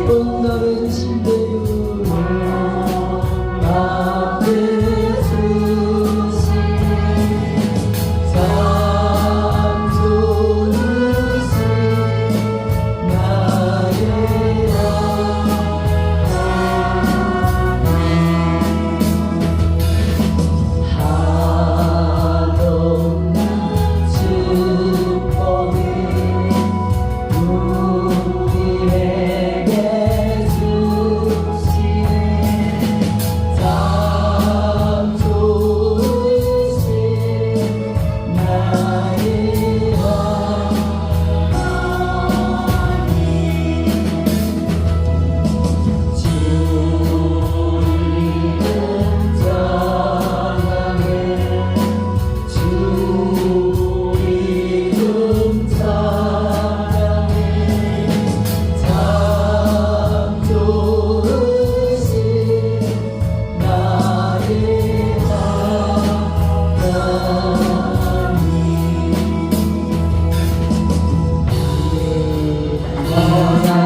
온다면 침대로 앞에 주신 참 좋으신 나의 한없는 축복을 우리에게 주시네 참 좋으신 나의 하나님 주 이름 찬양해 참 좋으신 나의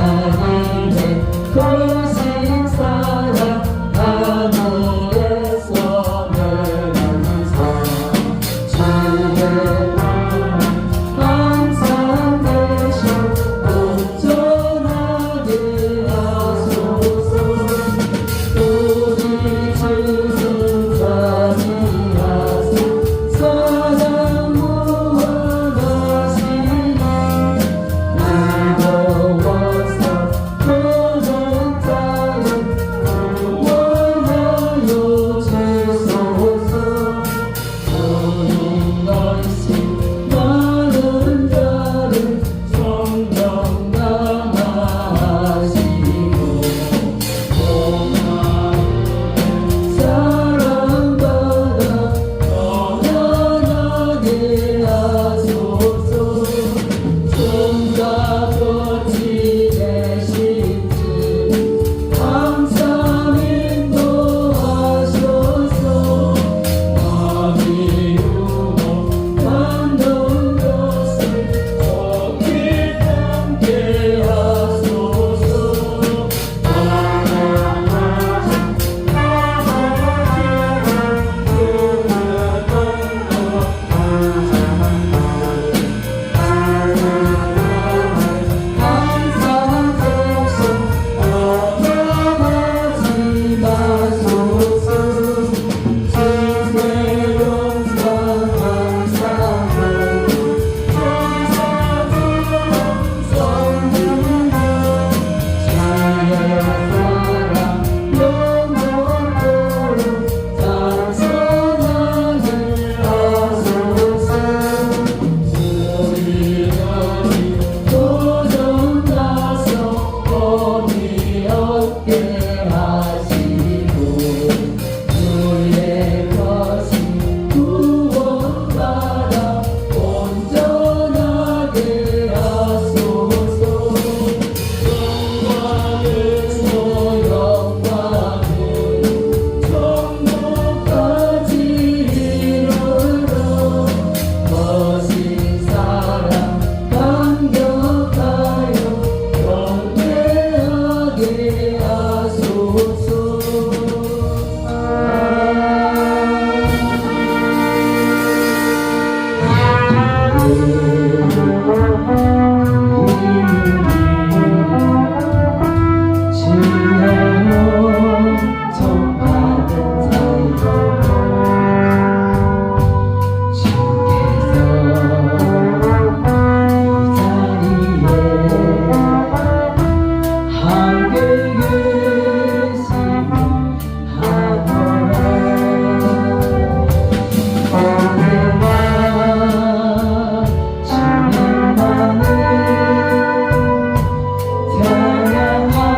하나님의 거신 사랑 하늘에서 내려서 주의 항상 되셔 온전하게 하소서 우리 주 승산이하소 사랑 무한하시니 즐거워서 모든 땅을 구원하여 주소서 모든 것이 많은 자를 성령 남아하시고 사랑받아 영원하게 하소서 손과 꽃이 되신 주 항상 인도하셔서 마비우고 만든 것을 거기 함께 하소서 항상 되셔 떠나가지 마소서 주의 영광 감사하고 성령님 주의 사랑 영원토록 찬송하게 하소서 주의 영이 도전나서 어디 얻게 하시고 주의 것이 구원받아 온전하게 하소서 영광에서 영광을 천국까지 이르러 거신 사랑 감격하여 경배하게 하소서 주여 정받은 자여 주께서 이 자리에 함께 계심을 하노라 언제나 주님만을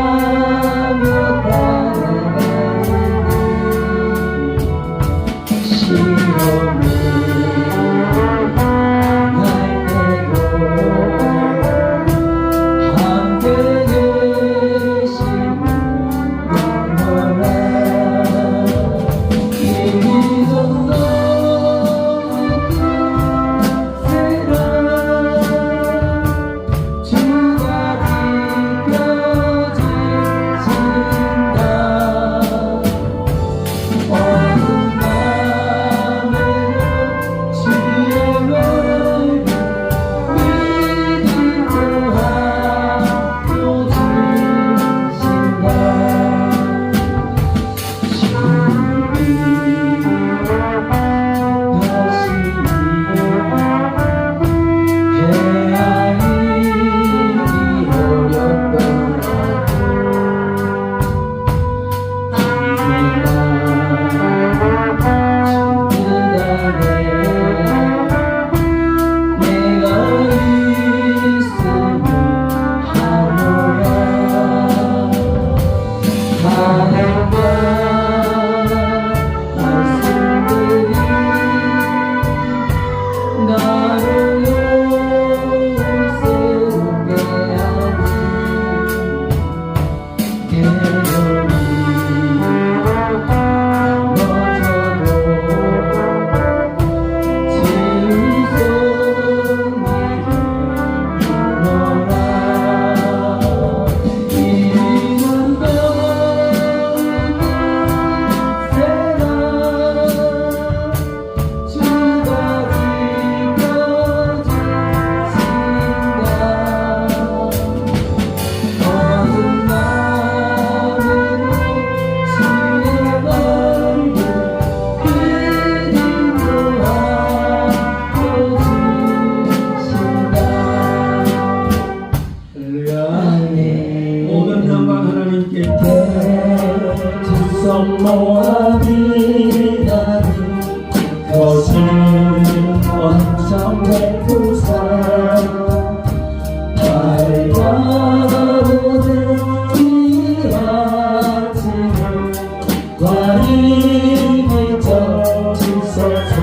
찬양하며 따라가니 시험을 할 때도 함께 계시 모든 영광 하나님께 두손 모아 비나니 거짓 원정의 부산 밝아오는 이 아침을 관이 비춰 주소서.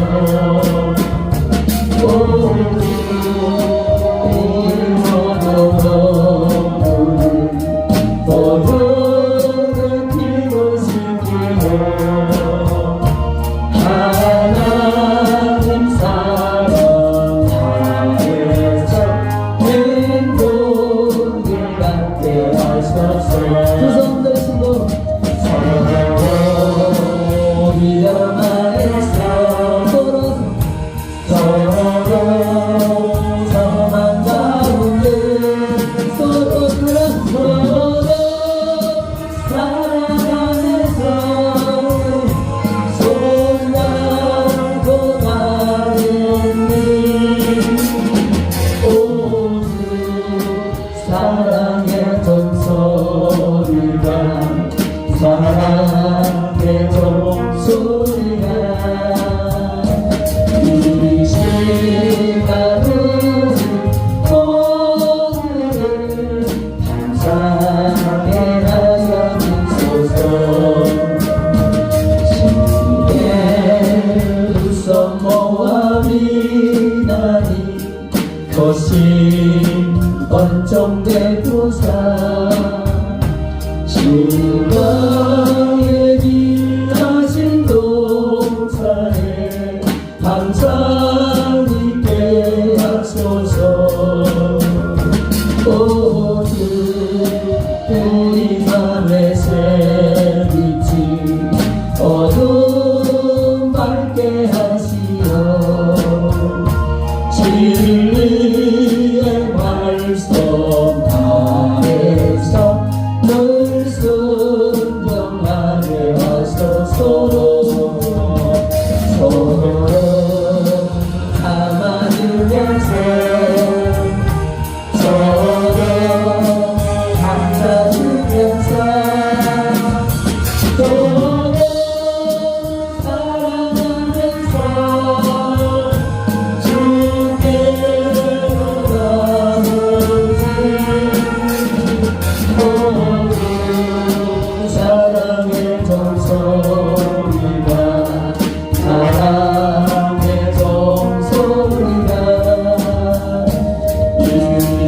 사랑의 종소리가 사랑의 종소리가 이 시간은 오늘을 감사하게 하여 주소서. 신께 두손 모아 비나니 거신 원정대 부산 주가 예비하신 동산에 항상 있게 하소서. 오주 우리 삶의 새빛이 어둠 밝게 하시어 진리의 말씀 안에서 늘 순종하게 하소서. 서로 담아주면서 서로 감싸주면서 서로 사랑하면서 사랑의 종소리가 사랑의 종소리가 이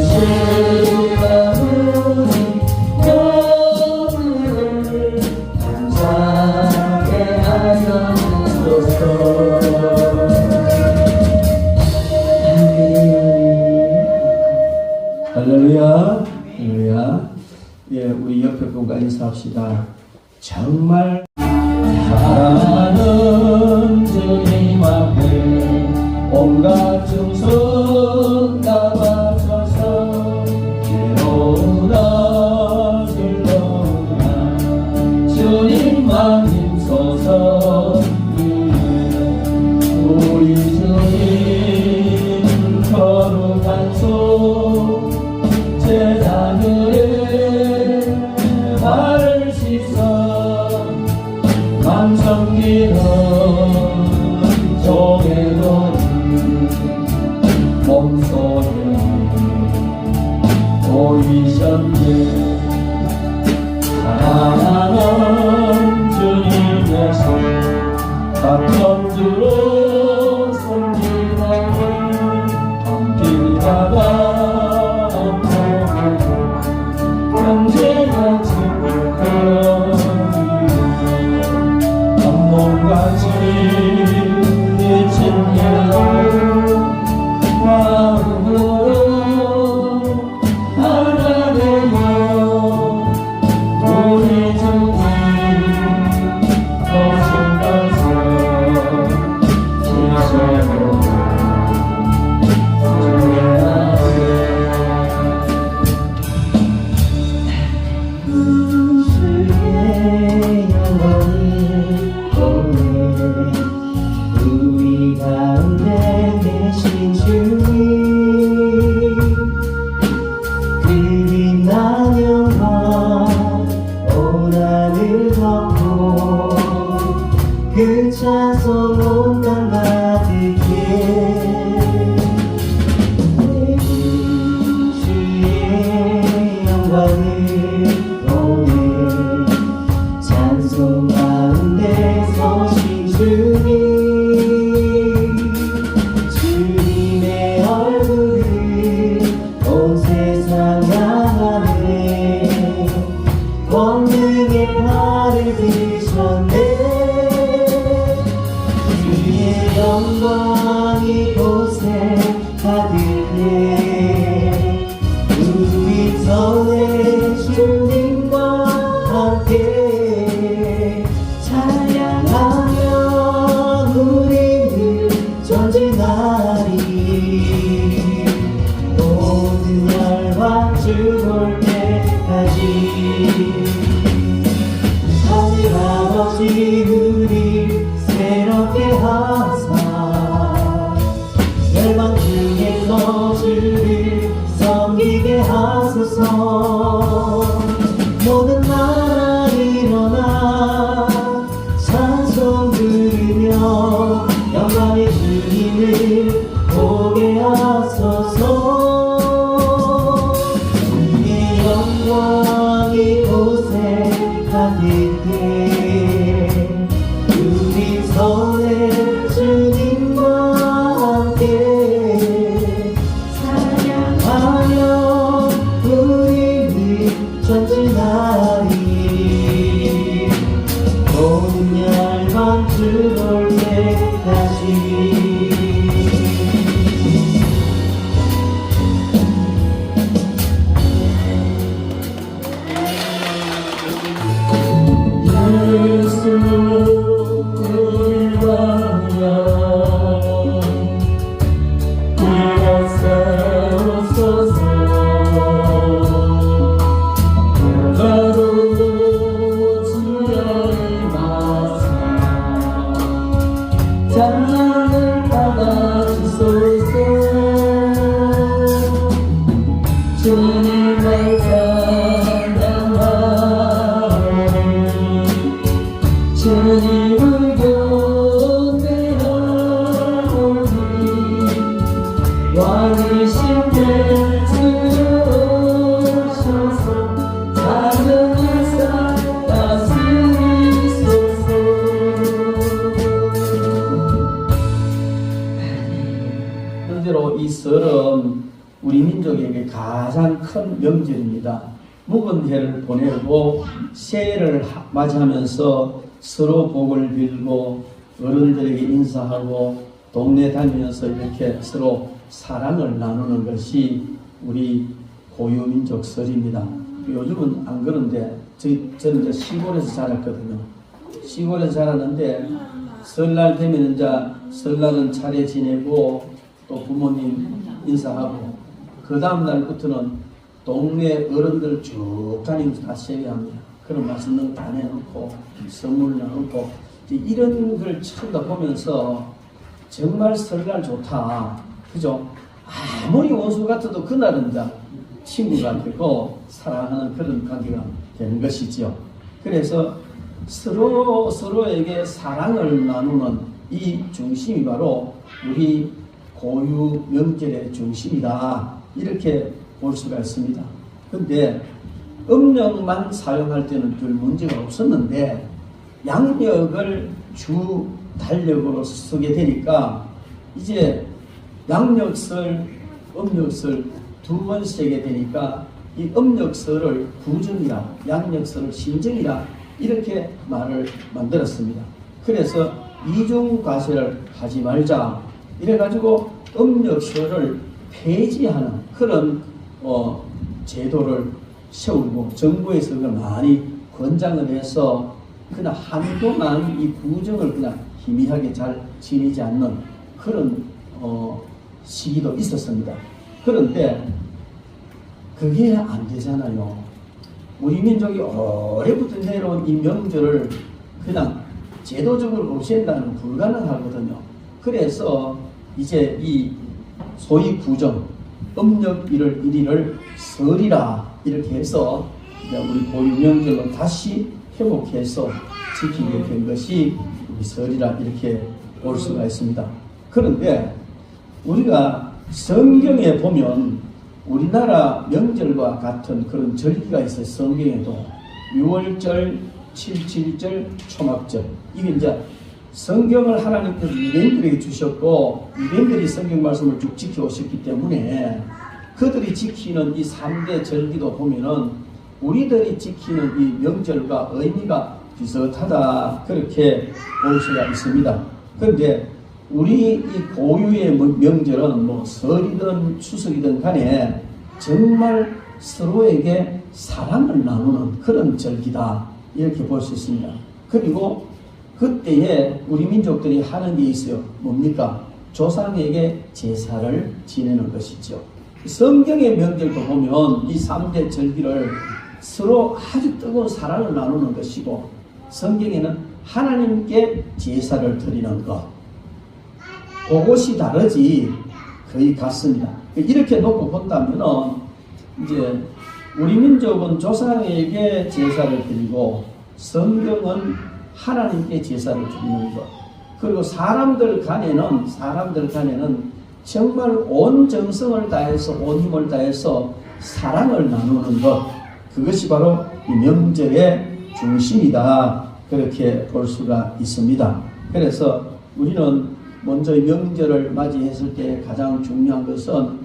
시간 우리 너를 감사하게 하여 주소서. 할렐루야, 할렐루야. 예, 우리 옆에 분과 인사합시다. 정말 사랑하는 주님 앞에 온갖 중성 담아줘서 괴로우나 즐거우나 주님만 힘써서 우리 주님 거룩한 손 제자들의 발을 씻어 감성기는 종에도 몸소에 보이셨네. 사랑하는 주님의 손 같은 주로 손질하는 길가가 언제나 친구가 찬송 온 땅 가득해 주의 영광을 보내 찬송 가운데 서신 주님의 얼굴을 온 세상 향하네 권능의 팔을 드셨네 주의 영광이 곳에 가득해 우리 전에 주님과 함께 찬양하며 우리는 전진하리 모든 열방 주볼 때까지 하늘 아버지 우리 새롭게 하사 열방 중에서 주를 섬기게 하소서 모든 나라 일어나 찬송 부르며 영광의 주님을 보게 하소서 주의 영광이 곳에 가득해 우리 손에 주님과 함께 찬양하며 우리는 전진하리 모든 열방 주볼 때까지 예수 우리 왕이여 이곳 세우소서 바로 주여 임하사 찬양을 받아주소서 주님을 주님을 경배하오니 왕이신 예수 오셔서 작은 일상 다스리소서 현재로 이 설은 우리 민족에게 가장 큰 명절입니다. 묵은 해를 보내고 새해를 맞이하면서 서로 복을 빌고 어른들에게 인사하고 동네 다니면서 이렇게 서로 사랑을 나누는 것이 우리 고유민족 설입니다. 요즘은 안 그런데 저는 이제 시골에서 자랐거든요. 시골에서 자랐는데 설날 되면 이제 설날은 차례 지내고 또 부모님 인사하고 그 다음 날부터는 동네 어른들 쭉 다니면서 다 세배합니다. 그런 맛있는 거 다 내놓고 선물 나누고 이런 걸 처음 다 보면서 정말 설날 좋다. 그죠? 아무리 원수 같아도 그날은 이제 친구가 되고 사랑하는 그런 관계가 되는 것이죠. 그래서 서로에게 사랑을 나누는 이 중심이 바로 우리 고유 명절의 중심이다. 이렇게 볼 수가 있습니다. 근데 음력만 사용할 때는 별 문제가 없었는데 양력을 주 달력으로 쓰게 되니까 이제 양력설, 음력설 두 번 쓰게 되니까 이 음력설을 구정이라 양력설을 신정이라 이렇게 말을 만들었습니다. 그래서 이중과세를 하지 말자 이래가지고 음력설을 폐지하는 그런 제도를 세우고 정부에서 그걸 많이 권장을 해서 그냥 한동안 이 구정을 그냥 희미하게 잘 지내지 않는 그런 시기도 있었습니다. 그런데 그게 안 되잖아요. 우리 민족이 오래부터 내려온 이 명절을 그냥 제도적으로 없앤다는 건 불가능하거든요. 그래서 이제 이 소위 구정 음력 1월 1일을 설이라 이렇게 해서 우리 고유 명절로 다시 회복해서 지키게 된 것이 이 설이라 이렇게 볼 수가 있습니다. 그런데 우리가 성경에 보면 우리나라 명절과 같은 그런 절기가 있어요. 성경에도 6월절, 7.7절, 초막절. 이게 이제 성경을 하나님께서 유대인들에게 주셨고 유대인들이 성경 말씀을 쭉 지켜오셨기 때문에 그들이 지키는 이 3대 절기도 보면은 우리들이 지키는 이 명절과 의미가 비슷하다 그렇게 볼 수가 있습니다. 그런데 우리 이 고유의 명절은 뭐 설이든 추석이든 간에 정말 서로에게 사랑을 나누는 그런 절기다 이렇게 볼 수 있습니다. 그리고 그때에 우리 민족들이 하는 게 있어요. 뭡니까? 조상에게 제사를 지내는 것이죠. 성경의 명절도 보면 이 3대 절기를 서로 아주 뜨거운 사랑을 나누는 것이고 성경에는 하나님께 제사를 드리는 것 그것이 다르지 거의 같습니다. 이렇게 놓고 본다면 이제 우리 민족은 조상에게 제사를 드리고 성경은 하나님께 제사를 드리는 것 그리고 사람들 간에는 정말 온 정성을 다해서 온 힘을 다해서 사랑을 나누는 것 그것이 바로 이 명절의 중심이다 그렇게 볼 수가 있습니다. 그래서 우리는 먼저 명절을 맞이했을 때 가장 중요한 것은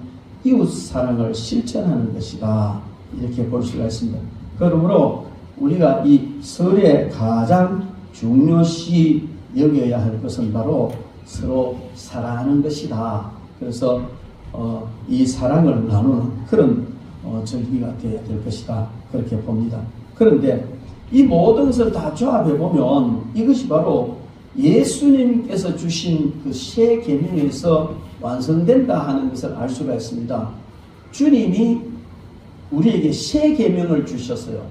이웃 사랑을 실천하는 것이다 이렇게 볼 수가 있습니다. 그러므로 우리가 이 설에 가장 중요시 여겨야 할 것은 바로 서로 사랑하는 것이다. 그래서 이 사랑을 나누는 그런 절기가 되어야 될 것이다 그렇게 봅니다. 그런데 이 모든 것을 다 조합해 보면 이것이 바로 예수님께서 주신 그 새 계명에서 완성된다 하는 것을 알 수가 있습니다. 주님이 우리에게 새 계명을 주셨어요.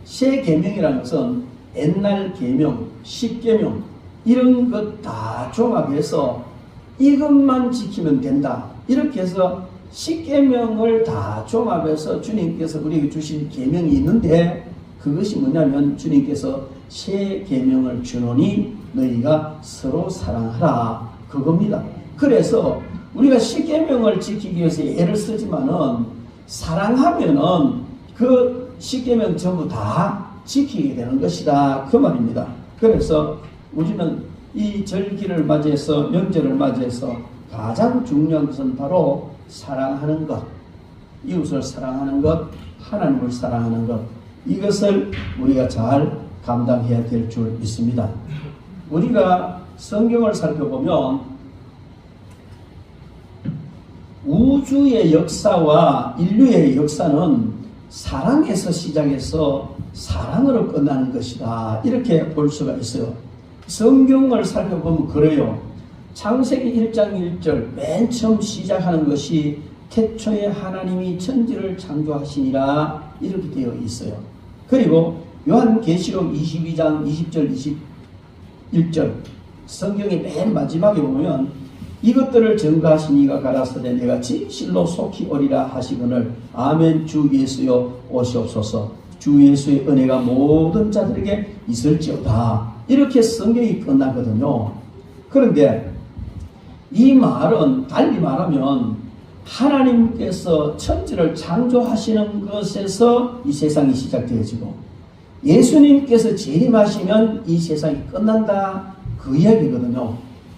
새 계명이라는 것은 옛날 계명, 십계명 이런 것 다 종합해서 이것만 지키면 된다. 이렇게 해서 십계명을 다 종합해서 주님께서 우리에게 주신 계명이 있는데 그것이 뭐냐면 주님께서 새 계명을 주노니 너희가 서로 사랑하라 그겁니다. 그래서 우리가 십계명을 지키기 위해서 애를 쓰지만은 사랑하면은 그 십계명 전부 다 지키게 되는 것이다 그 말입니다. 그래서 우리는 이 절기를 맞이해서 명절을 맞이해서 가장 중요한 것은 바로 사랑하는 것, 이웃을 사랑하는 것, 하나님을 사랑하는 것 이것을 우리가 잘 감당해야 될 줄 믿습니다. 우리가 성경을 살펴보면 우주의 역사와 인류의 역사는 사랑에서 시작해서 사랑으로 끝나는 것이다 이렇게 볼 수가 있어요. 성경을 살펴보면 그래요. 창세기 1장 1절 맨 처음 시작하는 것이 태초에 하나님이 천지를 창조하시니라 이렇게 되어 있어요. 그리고 요한계시록 22장 20절 21절 성경의 맨 마지막에 보면 이것들을 증거하신 이가 가라사대 내가 진실로 속히 오리라 하시거늘 아멘 주 예수여 오시옵소서 주 예수의 은혜가 모든 자들에게 있을지어다 이렇게 성경이 끝나거든요. 그런데 이 말은 달리 말하면 하나님께서 천지를 창조하시는 것에서 이 세상이 시작되어지고 예수님께서 재림하시면 이 세상이 끝난다 그 이야기거든요.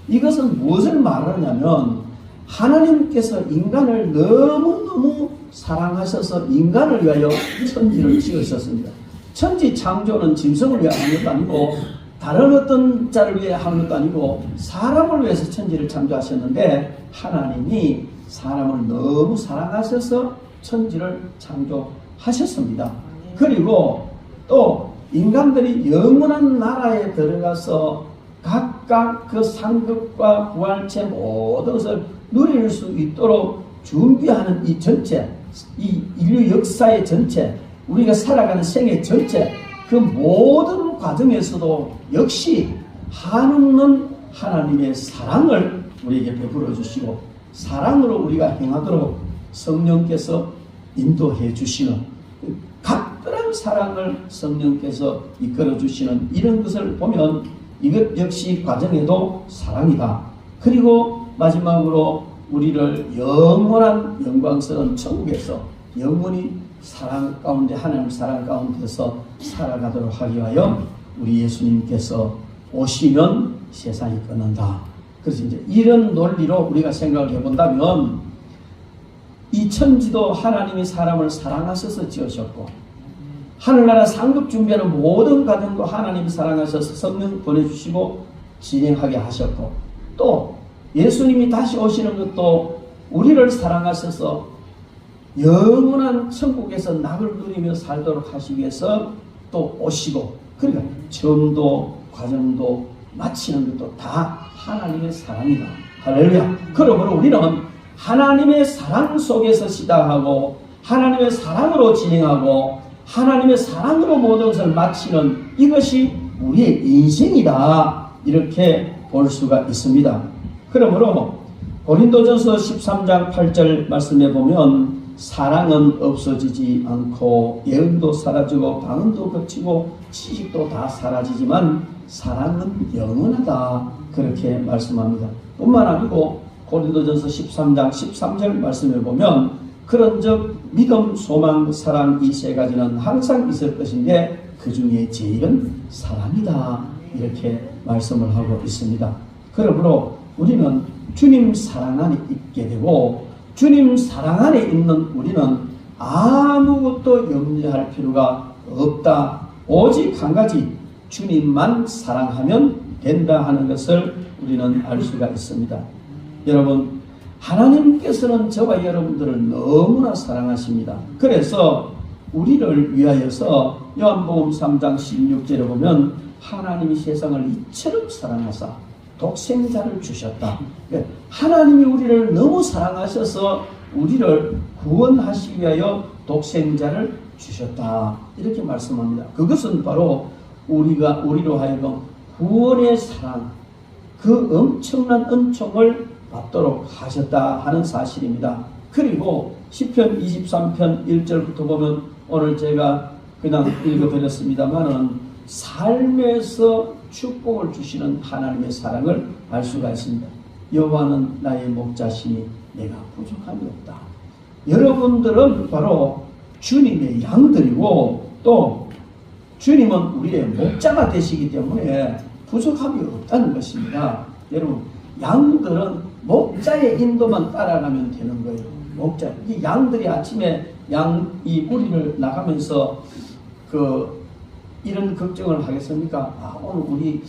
이것은 무엇을 말하냐면 하나님께서 인간을 너무너무 사랑하셔서 인간을 위하여 천지를 지으셨습니다. 천지 창조는 짐승을 위해 한 것도 아니고 다른 어떤 자를 위해 한 것도 아니고 사람을 위해서 천지를 창조하셨는데 하나님이 사람을 너무 사랑하셔서 천지를 창조하셨습니다. 그리고 또 인간들이 영원한 나라에 들어가서 각각 그 상급과 부활체 모든 것을 누릴 수 있도록 준비하는 이 전체, 이 인류 역사의 전체, 우리가 살아가는 생애 전체 그 모든 과정에서도 역시 한없는 하나님의 사랑을 우리에게 베풀어 주시고 사랑으로 우리가 행하도록 성령께서 인도해 주시는 각별한 사랑을 성령께서 이끌어 주시는 이런 것을 보면 이것 역시 과정에도 사랑이다. 그리고 마지막으로 우리를 영원한 영광스러운 천국에서 영원히 사랑 가운데, 하나님 사랑 가운데서 살아가도록 하기 위하여 우리 예수님께서 오시면 세상이 끊는다. 그래서 이제 이런 논리로 우리가 생각을 해본다면, 이 천지도 하나님이 사람을 사랑하셔서 지으셨고, 하늘나라 상급 준비하는 모든 가정도 하나님이 사랑하셔서 성령 보내주시고 진행하게 하셨고, 또 예수님이 다시 오시는 것도 우리를 사랑하셔서 영원한 천국에서 낙을 누리며 살도록 하시기 위해서 또 오시고, 그러니까 처음도 과정도 마치는 것도 다 하나님의 사랑이다. 할렐루야. 그러므로 우리는 하나님의 사랑 속에서 시작하고 하나님의 사랑으로 진행하고 하나님의 사랑으로 모든 것을 마치는 이것이 우리의 인생이다. 이렇게 볼 수가 있습니다. 그러므로 고린도전서 13장 8절 말씀에 보면, 사랑은 없어지지 않고 예언도 사라지고 방언도 거치고 지식도 다 사라지지만 사랑은 영원하다. 그렇게 말씀합니다. 뿐만 아니고 고린도전서 13장 13절 말씀에 보면, 그런즉 믿음, 소망, 사랑 이 세 가지는 항상 있을 것인데 그 중에 제일은 사랑이다. 이렇게 말씀을 하고 있습니다. 그러므로 우리는 주님 사랑 안에 있게 되고, 주님 사랑 안에 있는 우리는 아무것도 염려할 필요가 없다. 오직 한 가지, 주님만 사랑하면 된다 하는 것을 우리는 알 수가 있습니다. 여러분, 하나님께서는 저와 여러분들을 너무나 사랑하십니다. 그래서 우리를 위하여서 요한복음 3장 16절에 보면, 하나님이 세상을 이처럼 사랑하사 독생자를 주셨다. 하나님이 우리를 너무 사랑하셔서 우리를 구원하시기 위하여 독생자를 주셨다. 이렇게 말씀합니다. 그것은 바로 우리로 하여금 구원의 사랑, 그 엄청난 은총을 받도록 하셨다 하는 사실입니다. 그리고 시편 23편 1절부터 보면, 오늘 제가 그냥 읽어드렸습니다만은 삶에서 축복을 주시는 하나님의 사랑을 알 수가 있습니다. 여호와는 나의 목자시니 내가 부족함이 없다. 여러분들은 바로 주님의 양들이고, 또 주님은 우리의 목자가 되시기 때문에 부족함이 없다는 것입니다. 여러분, 양들은 목자의 인도만 따라가면 되는 거예요. 목자. 이 양들이 아침에 이 무리를 나가면서 이런 걱정을 하겠습니까? 오늘 우리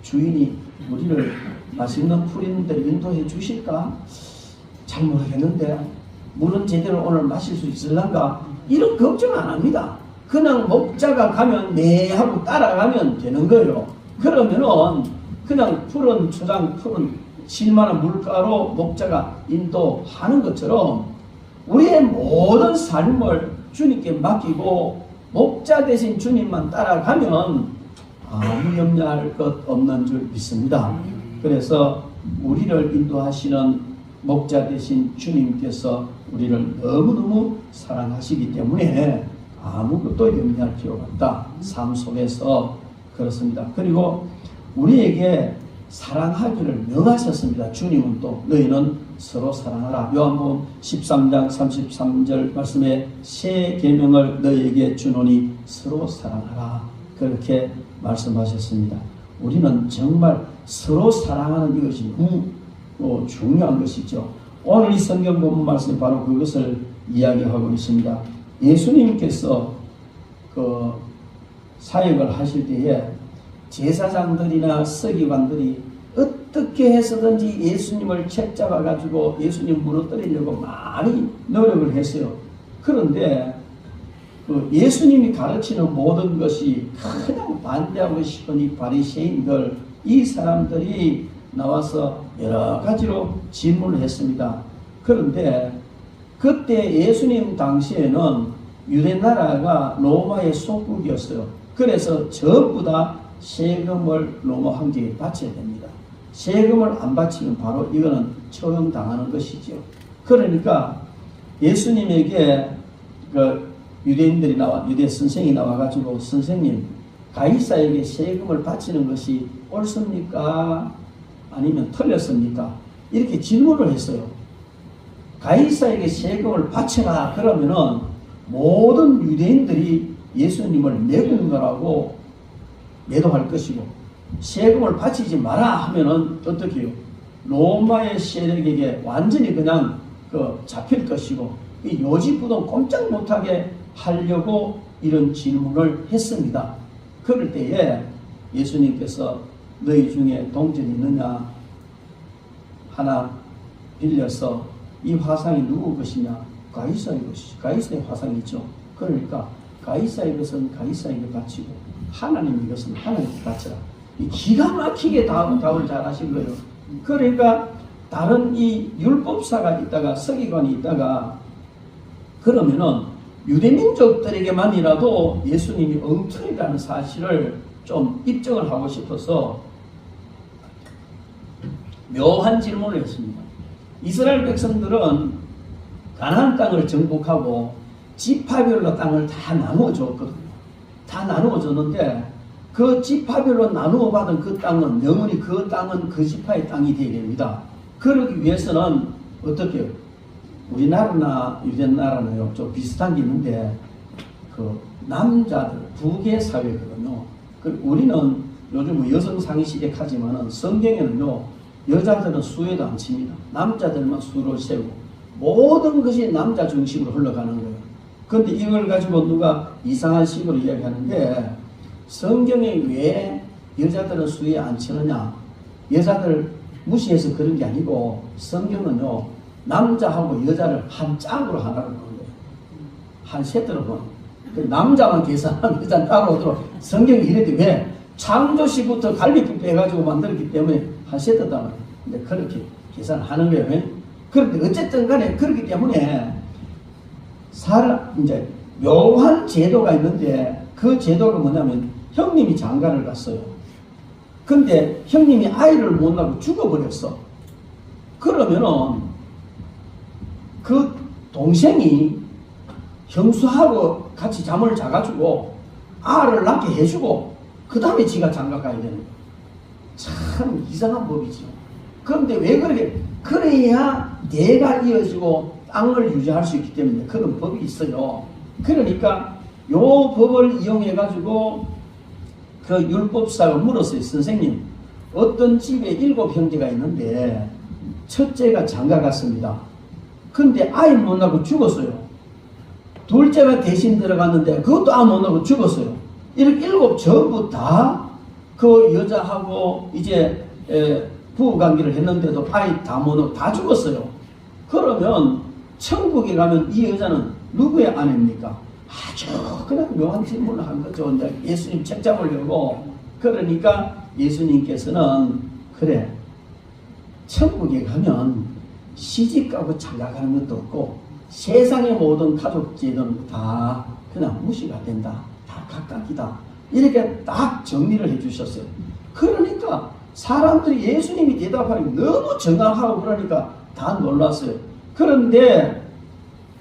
주인이 우리를 맛있는 풀인 데로 인도해 주실까? 잘 모르겠는데 물은 제대로 오늘 마실 수 있을란가? 이런 걱정 안 합니다. 그냥 목자가 가면 네 하고 따라가면 되는 거예요. 그러면은 그냥 푸른 초장, 푸른 실만한 물가로 목자가 인도하는 것처럼 우리의 모든 삶을 주님께 맡기고 목자 대신 주님만 따라가면 아무 염려할 것 없는 줄 믿습니다. 그래서 우리를 인도하시는 목자 대신 주님께서 우리를 너무너무 사랑하시기 때문에 아무것도 염려할 필요가 없다. 삶 속에서 그렇습니다. 그리고 우리에게 사랑하기를 명하셨습니다. 주님은 또 너희는 서로 사랑하라. 요한복음 13장 33절 말씀에 새 계명을 너희에게 주노니 서로 사랑하라. 그렇게 말씀하셨습니다. 우리는 정말 서로 사랑하는 이것이 너무 중요한 것이죠. 오늘 이 성경 본문 말씀이 바로 그것을 이야기하고 있습니다. 예수님께서 그 사역을 하실 때에 제사장들이나 서기관들이 어떻게 해서든지 예수님을 채잡아 가지고 예수님 무너뜨리려고 많이 노력을 했어요. 그런데 예수님이 가르치는 모든 것이 그냥 반대하고 싶은 이 바리새인들, 이 사람들이 나와서 여러 가지로 질문을 했습니다. 그런데 그때 예수님 당시에는 유대 나라가 로마의 속국이었어요. 그래서 전부 다 세금을 로마 황제에 바쳐야 됩니다. 세금을 안 바치면 바로 이거는 처형당하는 것이죠. 그러니까 예수님에게 그 유대인들이 유대 선생이 나와가지고 선생님, 가이사에게 세금을 바치는 것이 옳습니까? 아니면 틀렸습니까? 이렇게 질문을 했어요. 가이사에게 세금을 바쳐라 그러면은 모든 유대인들이 예수님을 매국노라고 매도할 것이고, 세금을 바치지 마라 하면은 어떻게 해요? 로마의 세력에게 완전히 그냥 잡힐 것이고, 이 요지부동 꼼짝 못하게 하려고 이런 질문을 했습니다. 그럴 때에 예수님께서 너희 중에 동전이 있느냐 하나 빌려서 이 화상이 누구 것이냐? 가이사의 것이, 가이사의 화상이죠. 그러니까 가이사의 것은 가이사에게 바치고 하나님의 것은 하나님께 바쳐라. 기가 막히게 답을 잘 하신 거예요. 그러니까 다른 이 율법사가 있다가 서기관이 있다가 그러면은 유대민족들에게만이라도 예수님이 엉터리라는 사실을 좀 입증을 하고 싶어서 묘한 질문을 했습니다. 이스라엘 백성들은 가나안 땅을 정복하고 지파별로 땅을 다 나누어 줬거든요. 다 나누어 줬는데 그 지파별로 나누어 받은 그 땅은 영원히 그 땅은 그 지파의 땅이 되게 됩니다. 그러기 위해서는 어떻게 해요? 우리나라나 유대나라는요 좀 비슷한 게 있는데 그 남자들 부계 사회거든요. 우리는 요즘 여성 상시대 하지만은 성경에는요 여자들은 수에도 안 칩니다. 남자들만 수를 세우고 모든 것이 남자 중심으로 흘러가는 거예요. 그런데 이걸 가지고 누가 이상한 식으로 이야기하는데 성경에 왜 여자들은 수에 안 치느냐? 여자들 무시해서 그런 게 아니고 성경은요 남자하고 여자를 한 짝으로 하나로 보는 거예요. 한 세트로 보는 거예요. 남자만 계산하면 여자는 따로 오도록 성경이 이랬대. 왜? 창조시부터 갈비뼈 빼가지고 만들었기 때문에 한 세트다 말이에요. 근데 그렇게 계산을 하는 거예요. 그런데 어쨌든 간에 그렇기 때문에 이제 묘한 제도가 있는데 그 제도가 뭐냐면 형님이 장가를 갔어요. 근데 형님이 아이를 못 낳고 죽어버렸어. 그러면은 그 동생이 형수하고 같이 잠을 자가지고 아를 낳게 해주고 그 다음에 지가 장가 가야 되는 거예요. 참 이상한 법이죠. 그런데 왜 그러게? 그래야 내가 이어지고 땅을 유지할 수 있기 때문에 그런 법이 있어요. 그러니까 요 법을 이용해 가지고 그 율법사가 물었어요. 선생님, 어떤 집에 7 형제가 있는데 첫째가 장가 갔습니다. 근데 아이 못 낳고 죽었어요. 둘째가 대신 들어갔는데 그것도 아이 못 낳고 죽었어요. 이렇게 7 전부 다 그 여자하고 이제 부부관계를 했는데도 아이 다 못 낳고 다 죽었어요. 그러면 천국에 가면 이 여자는 누구의 아내입니까? 아주 그냥 묘한 질문을 한 거죠. 이제 예수님 책 잡으려고. 그러니까 예수님께서는 그래, 천국에 가면 시집가고 장가가는 것도 없고 세상의 모든 가족 제도는 다 그냥 무시가 된다. 다 각각이다. 이렇게 딱 정리를 해주셨어요. 그러니까 사람들이 예수님이 대답하니 너무 정확하고 그러니까 다 놀랐어요. 그런데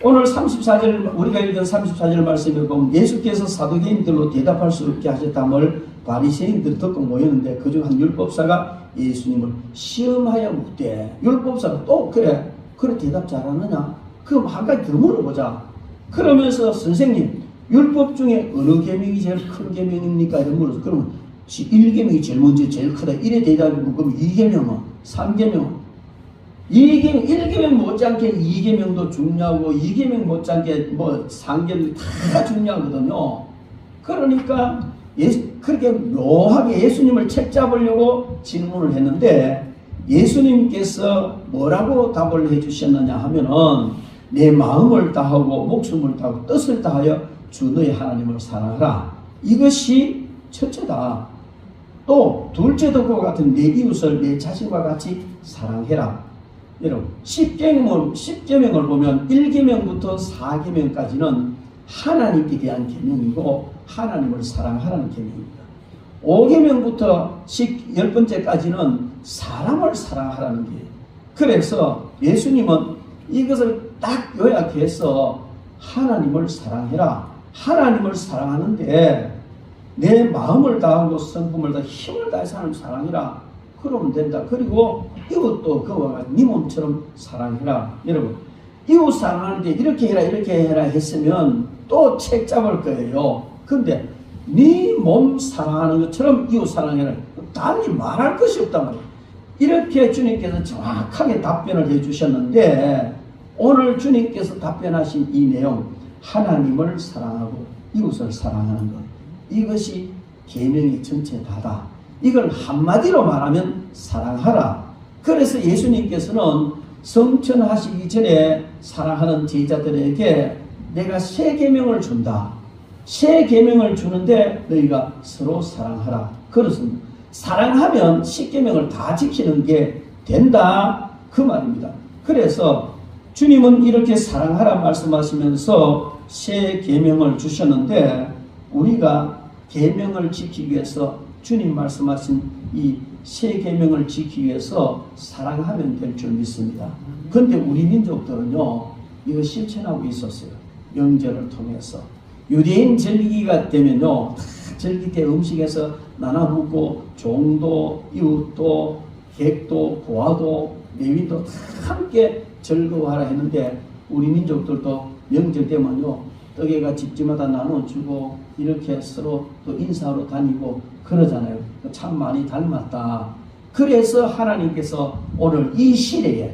오늘 34절 우리가 읽은 34절 말씀을 보면 예수께서 사두개인들로 대답할 수 없게 하셨다물 바리새인들이 듣고 모였는데 그중 한 율법사가 예수님을 시험하여 묻되 율법사가 또 그래 대답 잘하느냐? 그럼 한 가지 더 물어보자. 그러면서 선생님 율법 중에 어느 계명이 제일 큰 계명입니까? 이런 물어서 그러면 1계명이 제일 먼저 제일 크다. 이래 대답이고 그럼 2계명은 3계명은 1계명 못지않게 2계명도 중요하고 2계명 못지않게 3계명이 다 중요하거든요. 그러니까 그렇게 묘하게 예수님을 책 잡으려고 질문을 했는데 예수님께서 뭐라고 답을 해주셨느냐 하면은 내 마음을 다하고 목숨을 다하고 뜻을 다하여 주 너의 하나님을 사랑하라. 이것이 첫째다. 또 둘째도 그와 같은 내 이웃을 내 자신과 같이 사랑해라. 여러분 10계명을 보면 1계명부터 4계명까지는 하나님께 대한 계명이고 하나님을 사랑하라는 계명입니다. 5계명부터 10번째까지는 사람을 사랑하라는 게. 그래서 예수님은 이것을 딱 요약해서 하나님을 사랑해라. 하나님을 사랑하는데 내 마음을 다하고 성품을 다 힘을 다해서 하는 사랑이라. 그러면 된다. 그리고 이것도 그와 같이 네 몸처럼 사랑해라. 여러분, 이웃 사랑하는데 이렇게 해라 했으면 또 책 잡을 거예요. 근데 네 몸 사랑하는 것처럼 이웃 사랑해라. 단지 말할 것이 없단 말이에요. 이렇게 주님께서 정확하게 답변을 해주셨는데, 오늘 주님께서 답변하신 이 내용, 하나님을 사랑하고 이웃을 사랑하는 것, 이것이 계명이 전체 다다. 이걸 한마디로 말하면 사랑하라. 그래서 예수님께서는 성천하시기 전에 사랑하는 제자들에게 내가 새 계명을 준다. 새 계명을 주는데 너희가 서로 사랑하라. 그렇습니다. 사랑하면 십계명을 다 지키는 게 된다. 그 말입니다. 그래서 주님은 이렇게 사랑하라 말씀하시면서 새 계명을 주셨는데, 우리가 계명을 지키기 위해서 주님 말씀하신 이 새 계명을 지키기 위해서 사랑하면 될 줄 믿습니다. 그런데 우리 민족들은요, 이거 실천하고 있었어요. 명절을 통해서. 유대인 절기가 되면요, 절기 때 음식에서 나눠 먹고 종도, 이웃도, 객도, 고아도, 레위도 다 함께 즐거워하라 했는데, 우리 민족들도 명절 되면요, 떡에가 집집마다 나눠주고 이렇게 서로 또 인사하러 다니고 그러잖아요. 참 많이 닮았다. 그래서 하나님께서 오늘 이 시대에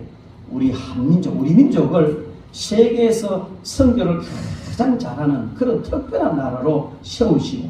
우리 한민족, 우리 민족을 세계에서 선교를 가장 잘하는 그런 특별한 나라로 세우시고,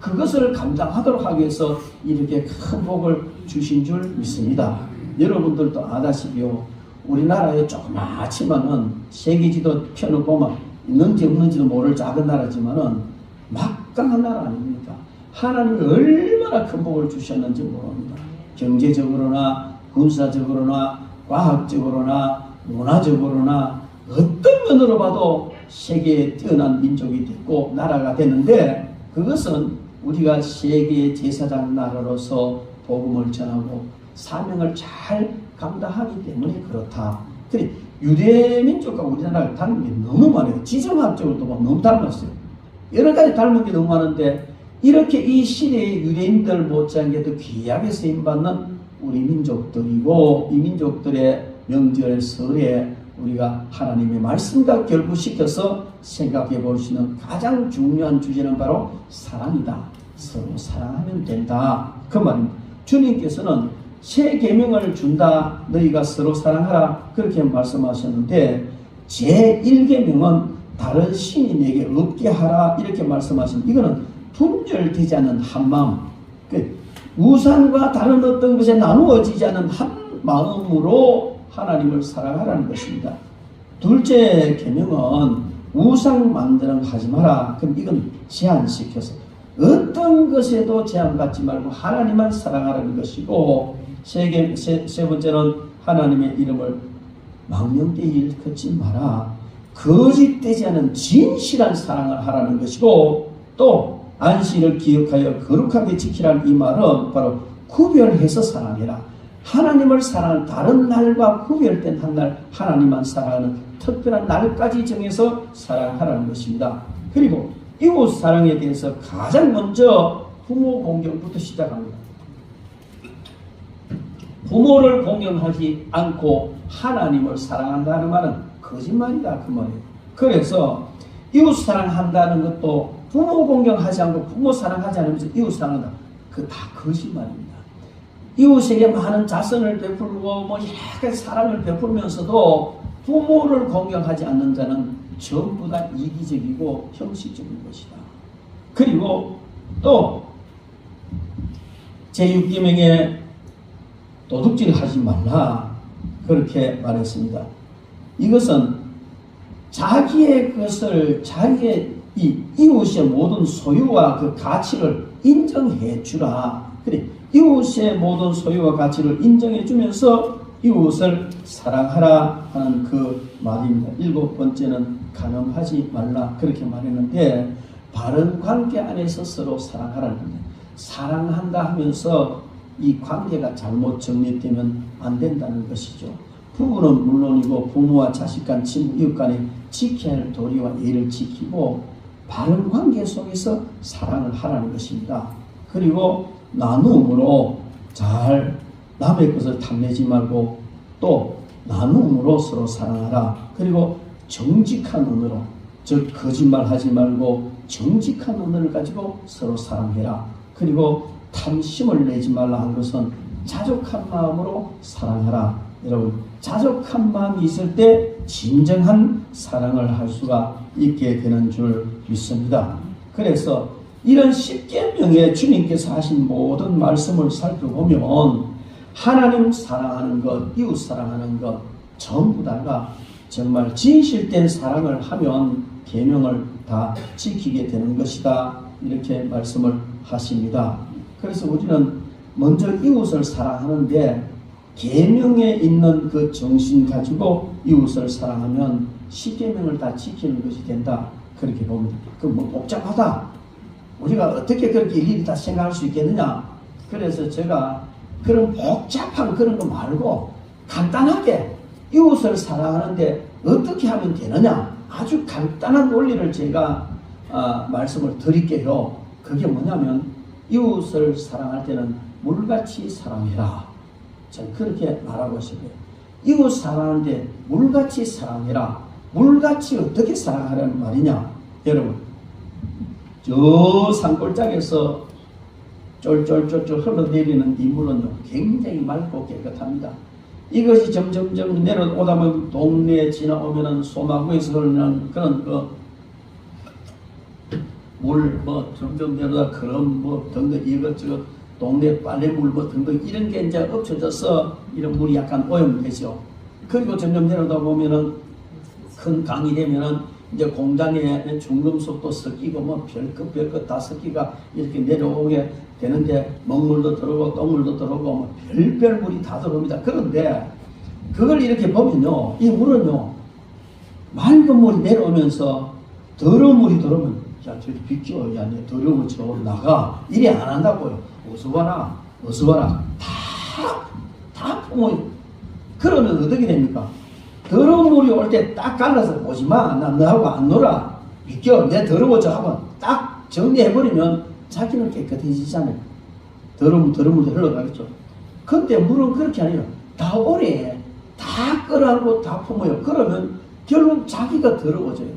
그것을 감당하도록 하기 위해서 이렇게 큰 복을 주신 줄 믿습니다. 여러분들도 아다시피요, 우리나라에 조그맣지만은 세계지도 펴놓고 막 있는지 없는지도 모를 작은 나라지만은 막강한 나라 아닙니까? 하나님이 얼마나 큰 복을 주셨는지 모릅니다. 경제적으로나 군사적으로나 과학적으로나 문화적으로나 어떤 면으로 봐도 세계에 뛰어난 민족이 됐고 나라가 됐는데, 그것은 우리가 세계의 제사장 나라로서 복음을 전하고 사명을 잘 감당하기 때문에 그렇다. 그래, 유대 민족과 우리나라가 닮은 게 너무 많아요. 지정학적으로도 너무 닮았어요. 여러 가지 닮은 게 너무 많은데, 이렇게 이 시대의 유대인들 못지않게도 귀하게 쓰임받는 우리 민족들이고, 이 민족들의 명절 설에 우리가 하나님의 말씀과 결부시켜서 생각해 볼 수 있는 가장 중요한 주제는 바로 사랑이다. 서로 사랑하면 된다. 그 말입니다. 주님께서는 새 계명을 준다. 너희가 서로 사랑하라. 그렇게 말씀하셨는데, 제1계명은 다른 신이 내게 없게 하라. 이렇게 말씀하십니다. 이거는 분별되지 않는 한마음, 우상과 다른 어떤 것에 나누어지지 않은 한 마음으로 하나님을 사랑하라는 것입니다. 둘째 계명은 우상 만드는 거 하지 마라. 그럼 이건 제한시켜서 어떤 것에도 제한받지 말고 하나님만 사랑하라는 것이고, 세 번째는 하나님의 이름을 망령되이 일컫지 마라. 거짓되지 않은 진실한 사랑을 하라는 것이고, 또 안식일을 기억하여 거룩하게 지키라는 이 말은 바로 구별해서 사랑해라. 하나님을 사랑하는 다른 날과 구별된 한 날, 하나님만 사랑하는 특별한 날까지 정해서 사랑하라는 것입니다. 그리고 이웃 사랑에 대해서 가장 먼저 부모 공경부터 시작합니다. 부모를 공경하지 않고 하나님을 사랑한다는 말은 거짓말이다, 그 말이에요. 그래서 이웃 사랑한다는 것도 부모 공경하지 않고 부모 사랑하지 않으면서 이웃 사랑한다, 그 다 거짓말입니다. 이웃에게 많은 자선을 베풀고 뭐 여러 가지 사랑을 베풀면서도 부모를 공경하지 않는 자는 전부 다 이기적이고 형식적인 것이다. 그리고 또 제6계명에 도둑질 하지 말라, 그렇게 말했습니다. 이것은 자기의 것을, 자기의 이 이웃의 모든 소유와 그 가치를 인정해 주라. 그래, 이웃의 모든 소유와 가치를 인정해 주면서 이웃을 사랑하라 하는 그 말입니다. 7번째는 간음하지 말라, 그렇게 말했는데, 바른 관계 안에서 서로 사랑하라는 겁니다. 사랑한다 하면서 이 관계가 잘못 정립되면 안 된다는 것이죠. 부부는 물론이고 부모와 자식 간, 친구, 이웃 간에 지켜야 할 도리와 예를 지키고, 바른 관계 속에서 사랑을 하라는 것입니다. 그리고 나눔으로 잘 남의 것을 탐내지 말고 또 나눔으로 서로 사랑하라. 그리고 정직한 언어로, 즉 거짓말하지 말고 정직한 언어를 가지고 서로 사랑해라. 그리고 탐심을 내지 말라 한 것은 자족한 마음으로 사랑하라. 여러분, 자족한 마음이 있을 때 진정한 사랑을 할 수가 있게 되는 줄 믿습니다. 그래서 이런 10계명에 주님께서 하신 모든 말씀을 살펴보면 하나님 사랑하는 것, 이웃 사랑하는 것 전부 다가 정말 진실된 사랑을 하면 계명을 다 지키게 되는 것이다. 이렇게 말씀을 하십니다. 그래서 우리는 먼저 이웃을 사랑하는데 계명에 있는 그 정신 가지고 이웃을 사랑하면 10계명을 다 지키는 것이 된다. 그렇게 봅니다. 그 뭐 복잡하다. 우리가 어떻게 그렇게 일일이 다 생각할 수 있겠느냐. 그래서 제가 그런 복잡한 그런 거 말고 간단하게 이웃을 사랑하는데 어떻게 하면 되느냐. 아주 간단한 원리를 제가 말씀을 드릴게요. 그게 뭐냐면 이웃을 사랑할 때는 물같이 사랑해라. 저는 그렇게 말하고 싶어요. 이웃 사랑하는데 물같이 사랑해라. 물같이 어떻게 사랑하라는 말이냐. 여러분, 저 산골짜기에서 쫄쫄쫄쫄 흘러내리는 이 물은요 굉장히 맑고 깨끗합니다. 이것이 점점점 내려오다 보면 동네에 지나오면은 소마구에서 흐르는 그런 물 뭐 점점 내려다 그런 뭐 등등 이것저것 동네 빨래물 뭐 등등 이런 게 이제 엎쳐져서 이런 물이 약간 오염되죠. 그리고 점점 내려다 보면은 큰 강이 되면은 이제 공장에 중금속도 섞이고 뭐 별것 다 섞이가 이렇게 내려오게 되는데 먹물도 들어오고 똥물도 들어오고 뭐 별별 물이 다 들어옵니다. 그런데 그걸 이렇게 보면요, 이 물은요 맑은 물이 내려오면서 더러운 물이 들어오면 야 저기 비켜, 야 내 더러운 저 나가 이래 안 한다고요. 어서 와라 다 품어요. 그러면 어떻게 됩니까? 더러운 물이 올 때 딱 갈라서 오지마, 나 너하고 안 놀아, 비켜, 내 더러워져 하고 딱 정리해버리면 자기는 깨끗해지잖아요. 더러운 물이 흘러가겠죠. 근데 물은 그렇게 아니에요. 다 오래 다 끌어안고 다 품어요. 그러면 결국 자기가 더러워져요.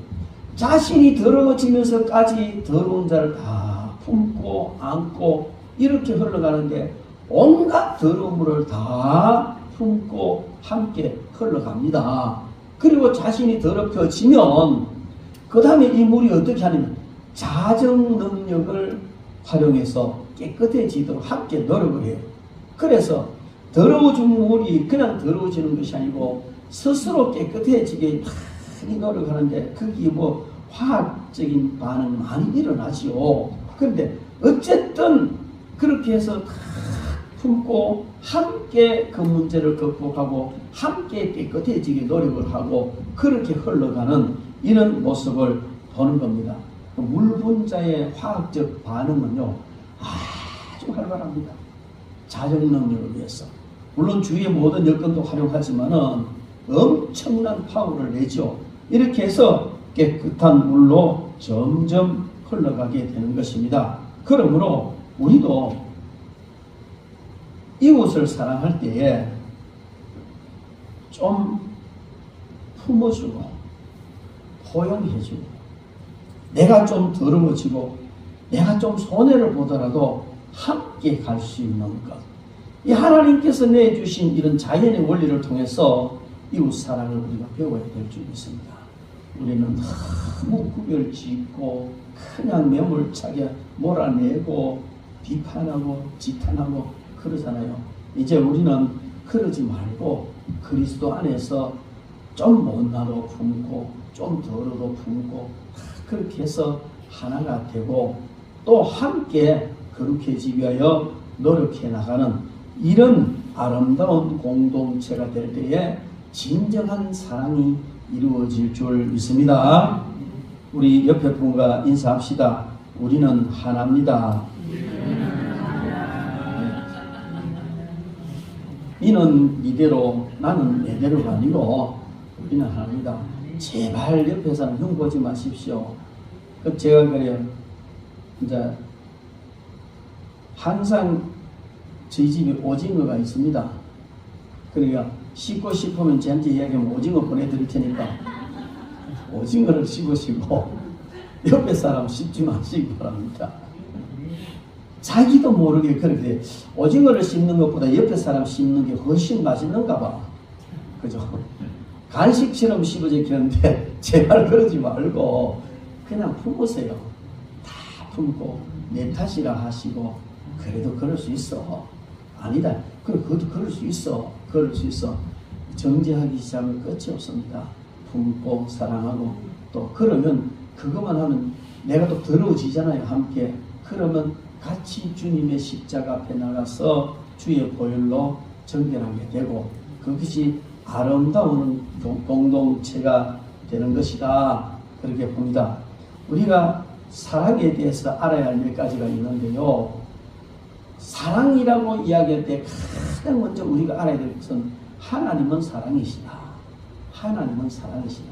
자신이 더러워지면서까지 더러운 자를 다 품고 안고 이렇게 흘러가는데 온갖 더러운 물을 다 품고 함께 흘러갑니다. 그리고 자신이 더럽혀지면 그 다음에 이 물이 어떻게 하냐면 자정 능력을 활용해서 깨끗해지도록 함께 노력을 해요. 그래서 더러워진 물이 그냥 더러워지는 것이 아니고 스스로 깨끗해지게 많이 노력하는데 거기 뭐 화학적인 반응 많이 일어나지요. 그런데 어쨌든 그렇게 해서 품고 함께 그 문제를 극복하고 함께 깨끗해지게 노력을 하고 그렇게 흘러가는 이런 모습을 보는 겁니다. 물 분자의 화학적 반응은요 아주 활발합니다. 자정 능력을 위해서. 물론 주위의 모든 여건도 활용하지만은 엄청난 파워를 내죠. 이렇게 해서 깨끗한 물로 점점 흘러가게 되는 것입니다. 그러므로 우리도 이웃을 사랑할 때에 좀 품어주고 포용해주고 내가 좀 더러워지고 내가 좀 손해를 보더라도 함께 갈 수 있는 것. 이 하나님께서 내주신 이런 자연의 원리를 통해서 이웃 사랑을 우리가 배워야 될 줄 믿습니다. 우리는 너무 구별짓고 그냥 매몰차게 몰아내고 비판하고 지탄하고 그러잖아요. 이제 우리는 그러지 말고 그리스도 안에서 좀 못나도 품고 좀 덜어도 품고 그렇게 해서 하나가 되고 또 함께 거룩해지기 위하여 노력해 나가는 이런 아름다운 공동체가 될 때에 진정한 사랑이 이루어질 줄 믿습니다. 우리 옆에 분과 인사합시다. 우리는 하나입니다. 이는 이대로 나는 내대로가 아니고 우리는 하나입니다. 제발 옆에 사람 흉보지 마십시오. 그 제가 그래요. 이제 항상 저희 집에 오징어가 있습니다. 그러니까 씹고 싶으면 저한테 이야기하면 오징어 보내드릴 테니까 오징어를 씹으시고 옆에 사람 씹지 마시기 바랍니다. 자기도 모르게 그렇게 오징어를 씹는 것보다 옆에 사람 씹는 게 훨씬 맛있는가 봐. 그죠? 간식처럼 씹어지겠는데 제발 그러지 말고 그냥 품으세요. 다 품고 내 탓이라 하시고 그래도 그럴 수 있어. 아니다. 그것도 그럴 수 있어. 그럴 수 있어. 정죄하기 시작하면 끝이 없습니다. 품고 사랑하고 또 그러면 그것만 하면 내가 또 더러워지잖아요. 함께. 그러면 같이 주님의 십자가 앞에 나가서 주의 보혈로 정결하게 되고 그것이 아름다운 공동체가 되는 것이다. 그렇게 봅니다. 우리가 사랑에 대해서 알아야 할 몇 가지가 있는데요. 사랑이라고 이야기할 때 가장 먼저 우리가 알아야 될 것은 하나님은 사랑이시다. 하나님은 사랑이시다.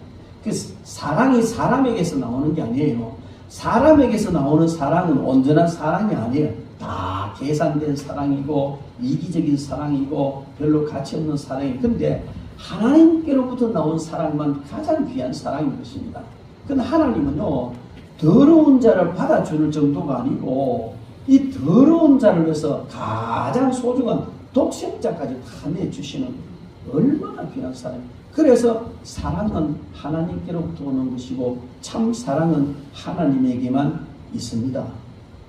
그 사랑이 사람에게서 나오는 게 아니에요. 사람에게서 나오는 사랑은 온전한 사랑이 아니에요. 다 계산된 사랑이고 이기적인 사랑이고 별로 가치 없는 사랑이에요. 근데 하나님께로부터 나온 사랑만 가장 귀한 사랑인 것입니다. 근데 하나님은요, 더러운 자를 받아줄 정도가 아니고 이 더러운 자를 위해서 가장 소중한 독생자까지 다 내주시는 얼마나 귀한 사랑이에요. 그래서 사랑은 하나님께로부터 오는 것이고 참 사랑은 하나님에게만 있습니다.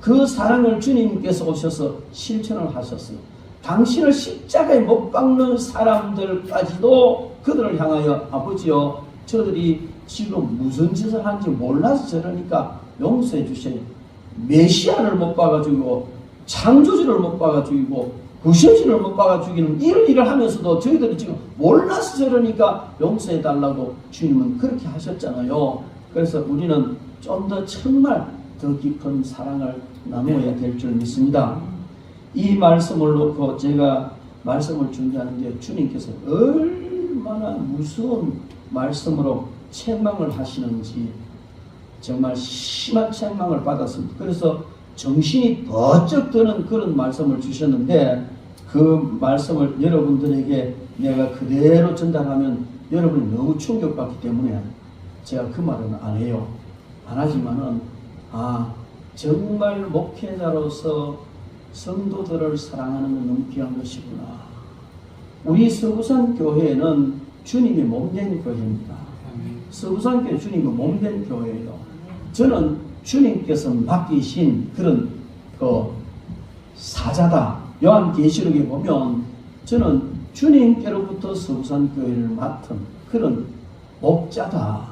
그 사랑을 주님께서 오셔서 실천을 하셨어요. 당신을 십자가에 못 박는 사람들까지도 그들을 향하여 아버지여 저들이 지금 무슨 짓을 하는지 몰라서 저러니까 용서해 주세요. 메시아를 못 박아 죽이고 창조주를 못 박아 죽이고 구세주를 못 박아 죽이는 이런 일을 하면서도 저희들이 지금 몰라서 저러니까 용서해 달라고 주님은 그렇게 하셨잖아요. 그래서 우리는 좀 더 정말 더 깊은 사랑을 나누어야 될 줄 믿습니다. 이 말씀을 놓고 제가 말씀을 준비하는데 주님께서 얼마나 무서운 말씀으로 책망을 하시는지 정말 심한 책망을 받았습니다. 그래서 정신이 번쩍 드는 그런 말씀을 주셨는데 그 말씀을 여러분들에게 내가 그대로 전달하면 여러분이 너무 충격받기 때문에 제가 그 말은 안 해요. 안 하지만은 정말 목회자로서 성도들을 사랑하는 건 너무 귀한 것이구나. 우리 서구산 교회는 주님이 몸된 교회입니다. 서구산 교회 주님이 몸된 교회예요. 저는 주님께서 맡기신 그런 사자다. 요한계시록에 보면 저는 주님께로부터 서구산 교회를 맡은 그런 목자다.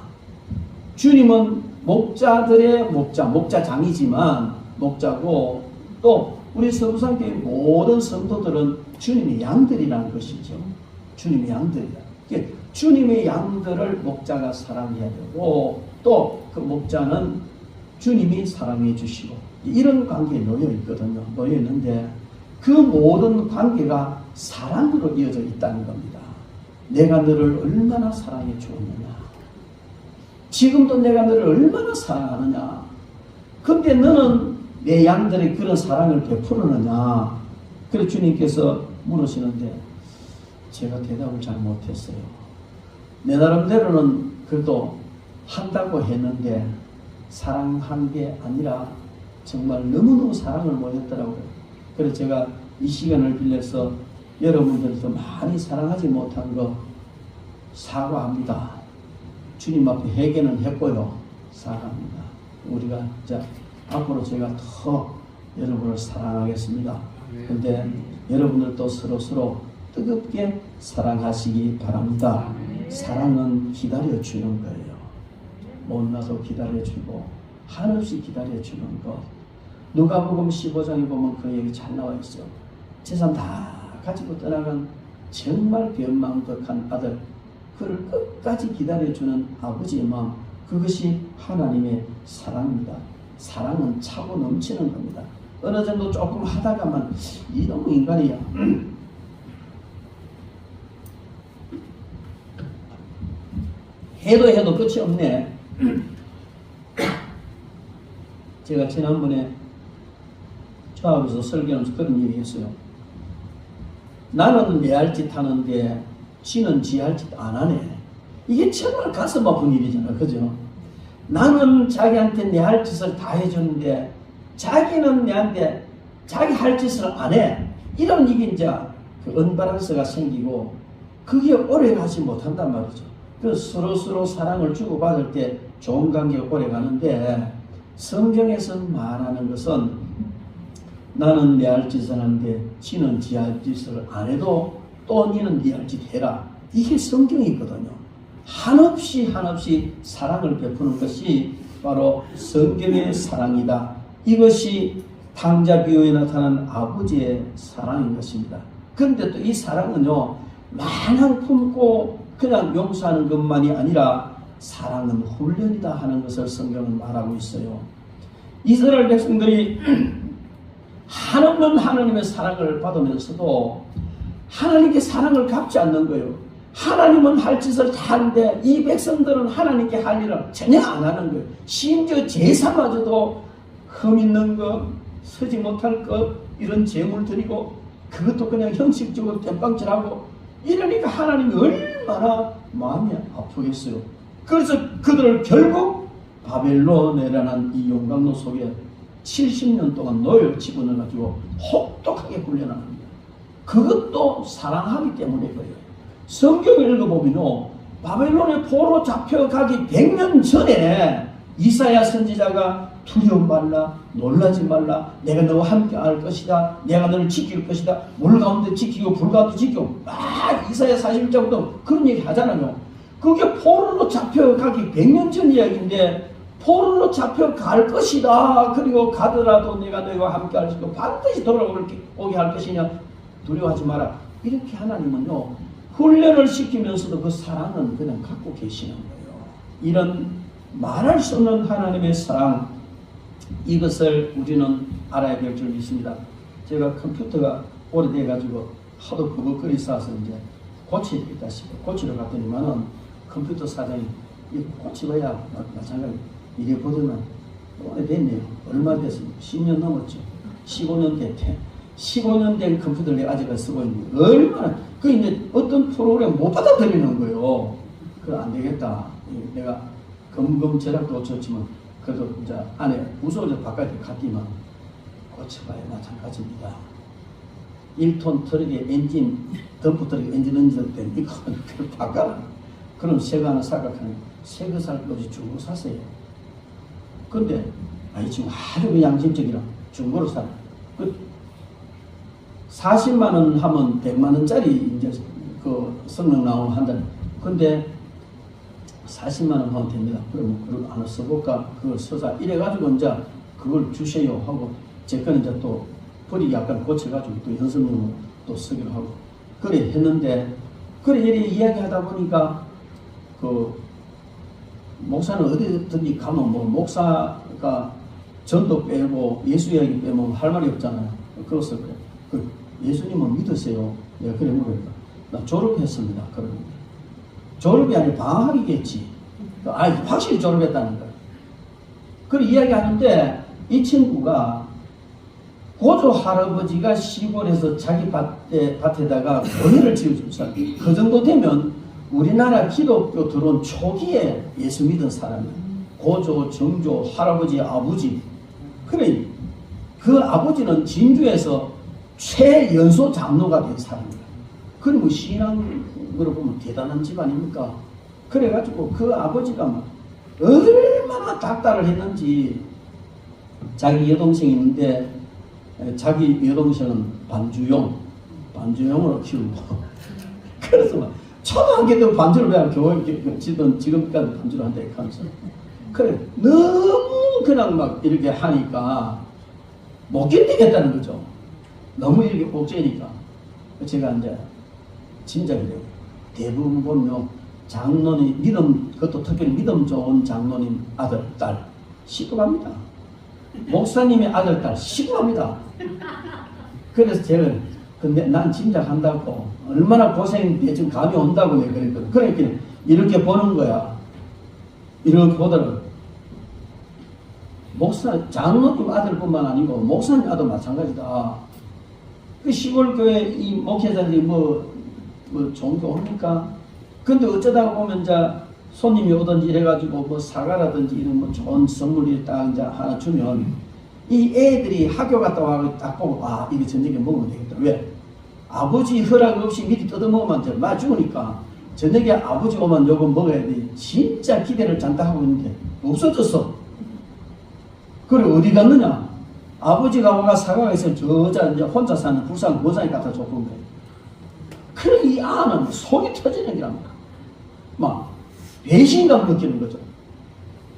주님은 목자들의 목자장이지만 목자고 또 우리 서구산 교회 모든 성도들은 주님의 양들이라는 것이죠. 주님의 양들이다. 주님의 양들을 목자가 사랑해야 되고 또 그 목자는 주님이 사랑해 주시고 이런 관계에 놓여 있거든요. 놓여 있는데 그 모든 관계가 사랑으로 이어져 있다는 겁니다. 내가 너를 얼마나 사랑해 주었느냐. 지금도 내가 너를 얼마나 사랑하느냐. 근데 너는 내 양들의 그런 사랑을 베푸느냐. 그래서 주님께서 물으시는데 제가 대답을 잘 못했어요. 내 나름대로는 그래도 한다고 했는데 사랑한 게 아니라 정말 너무너무 사랑을 못했더라고요. 그래서 제가 이 시간을 빌려서 여러분들도 많이 사랑하지 못한 거 사과합니다. 주님 앞에 회개는 했고요. 사과합니다. 우리가 앞으로 제가 더 여러분을 사랑하겠습니다. 근데 여러분들도 서로 뜨겁게 사랑하시기 바랍니다. 사랑은 기다려주는 거예요. 못나도 기다려주고 한없이 기다려주는 것. 누가복음 15장에 보면 그 얘기 잘 나와 있어요. 재산 다 가지고 떠나간 정말 변망덕한 아들, 그를 끝까지 기다려주는 아버지의 마음, 그것이 하나님의 사랑입니다. 사랑은 차고 넘치는 겁니다. 어느 정도 조금 하다가만 이놈의 인간이야. 해도 끝이 없네. 제가 지난번에 저 앞에서 설교하면서 그런 얘기 했어요. 나는 내 할 짓 하는데 지는 지 할 짓 안 하네. 이게 정말 가슴 아픈 일이잖아. 그죠? 나는 자기한테 내 할 짓을 다 해주는데 자기는 내한테 자기 할 짓을 안 해. 이런 이게 이제 그 언밸런스가 생기고 그게 오래 가지 못한단 말이죠. 그래서 서로 사랑을 주고받을 때 좋은 관계가 오래 가는데 성경에서 말하는 것은 나는 내 할 짓을 하는데 지는 지 할 짓을 안 해도 또 니는 네 할 짓 해라. 이게 성경이거든요. 한없이 사랑을 베푸는 것이 바로 성경의 사랑이다. 이것이 탕자 비유에 나타난 아버지의 사랑인 것입니다. 그런데 또 이 사랑은요, 마냥 품고 그냥 용서하는 것만이 아니라 사랑은 훈련이다 하는 것을 성경은 말하고 있어요. 이스라엘 백성들이 한없는 하나님의 사랑을 받으면서도 하나님께 사랑을 갚지 않는 거예요. 하나님은 할 짓을 다 하는데 이 백성들은 하나님께 할 일을 전혀 안 하는 거예요. 심지어 제사마저도 흠 있는 것, 서지 못할 것, 이런 제물 드리고 그것도 그냥 형식적으로 땜빵질하고 이러니까 하나님이 얼마나 마음이 아프겠어요. 그래서 그들을 결국 바벨론이라는 이 용광로 속에 70년 동안 노예로 집어넣어가지고 혹독하게 훈련하는 거예요. 그것도 사랑하기 때문에 그래요. 성경을 읽어보면 바벨론의 포로 잡혀가기 100년 전에 이사야 선지자가 두려워 말라, 놀라지 말라, 내가 너와 함께 할 것이다, 내가 너를 지킬 것이다, 물 가운데 지키고 불 가운데 지키고 막 이사야 41장부터 그런 얘기 하잖아요. 그게 포로로 잡혀가기 100년 전 이야기인데 포로로 잡혀갈 것이다. 그리고 가더라도 내가 너희와 함께 할 것이고 반드시 돌아오게 할 것이냐, 두려워하지 마라. 이렇게 하나님은요 훈련을 시키면서도 그 사랑은 그냥 갖고 계시는 거예요. 이런 말할 수 없는 하나님의 사랑, 이것을 우리는 알아야 될 줄 믿습니다. 제가 컴퓨터가 오래돼 가지고 하도 버벅거리 싸서 이제 고쳐야 되겠다 싶어 고치러 갔더니만은 컴퓨터 사장이 이거 고치봐야 마찬가지 이게 보더만 오래됐네요. 얼마 됐습니까? 10년 넘었죠. 15년 됐대. 15년 된 컴퓨터를 내가 아직까지 쓰고 있는데 얼마나 그 이제 어떤 프로그램 못 받아들이는 거예요. 그래 안 되겠다. 내가 검검 제작도 고쳤지만 그래도 이제 안에 무서워서 바깥에 갔지만 고쳐봐야 마찬가지입니다. 1톤 트럭에 엔진 덤프 트럭에 엔진 얹을 때 이거 바꿔라. 그럼 새거 하나 사각하는 새거 살 거지 중고 사세요. 근데 아니 지금 아주 양심적이라 중고로 사라. 그 40만 원 하면 100만 원짜리 이제 그 성능 나오면 한다. 근데 40만 원 하면 됩니다. 그러면 그걸 하나 써볼까? 그걸 써자. 이래가지고 이제 그걸 주세요 하고 제 거는 이제 또 버리기 약간 고쳐가지고 또 연습용으로 또 쓰기로 하고 그래 했는데 그래 이렇게 이야기하다 보니까 그 목사는 어디든지 가면 뭐 목사가 전도 빼고 예수 이야기 빼면 할 말이 없잖아요. 그래서 그래. 그 예수님은 믿으세요. 내가 그래 물으니까 나 졸업했습니다. 그러는 거예요. 졸업이 아니라 방학이겠지. 아니 확실히 졸업했다는 거예요. 그래 이야기하는데 이 친구가 고조 할아버지가 시골에서 자기 밭에다가 교회를 지어줬어요. 그 정도 되면 우리나라 기독교 들어온 초기에 예수 믿은 사람이에요. 고조, 정조, 할아버지, 아버지. 그래 그 아버지는 진주에서 최연소 장로가 된 사람이에요. 그리고 신앙으로 보면 대단한 집 아닙니까? 그래가지고 그 아버지가 막 얼마나 닥달을 했는지 자기 여동생이 있는데 자기 여동생은 반주용으로 키우고 그래서 막 초등학교 때 반주를 배워 교회 지금까지 반주를 한다 이렇게 하면서 그래 너무 그냥 막 이렇게 하니까 못 견디겠다는 거죠. 너무 이렇게 복제니까 제가 이제 진작에 대부분 보면 장로님 믿음 그것도 특별히 믿음 좋은 장로님 아들 딸 시급합니다. 목사님의 아들 딸 시급합니다. 그래서 제가 근데 난 짐작한다고 얼마나 고생인데 지금 감이 온다고 내가 그랬거든. 그러니까 이렇게 보는 거야. 이렇게 보더라고. 목사, 장로님 아들뿐만 아니고 목사님 아들 마찬가지다. 그 시골 교회 이 목회자들이 뭐 좋은 게 옵니까? 근데 어쩌다가 보면 이제 손님이 오든지 이래가지고 뭐 사과라든지 이런 뭐 좋은 선물이 딱 이제 하나 주면 이 애들이 학교 갔다 와서 딱 보고 아, 이게 저녁에 먹으면 되겠다. 왜? 아버지 허락 없이 미리 뜯어먹으면 이제 마 죽으니까 저녁에 아버지 오면 요거 먹어야 돼. 진짜 기대를 잔뜩 하고 있는데 없어졌어. 그래 어디 갔느냐? 아버지가 와가 사과가 있으면 저자 이제 혼자 사는 불쌍한 고장이 갖다 줬던 거예요. 그래 이 아는 속이 터지는 게랍니다. 막 배신감 느끼는 거죠.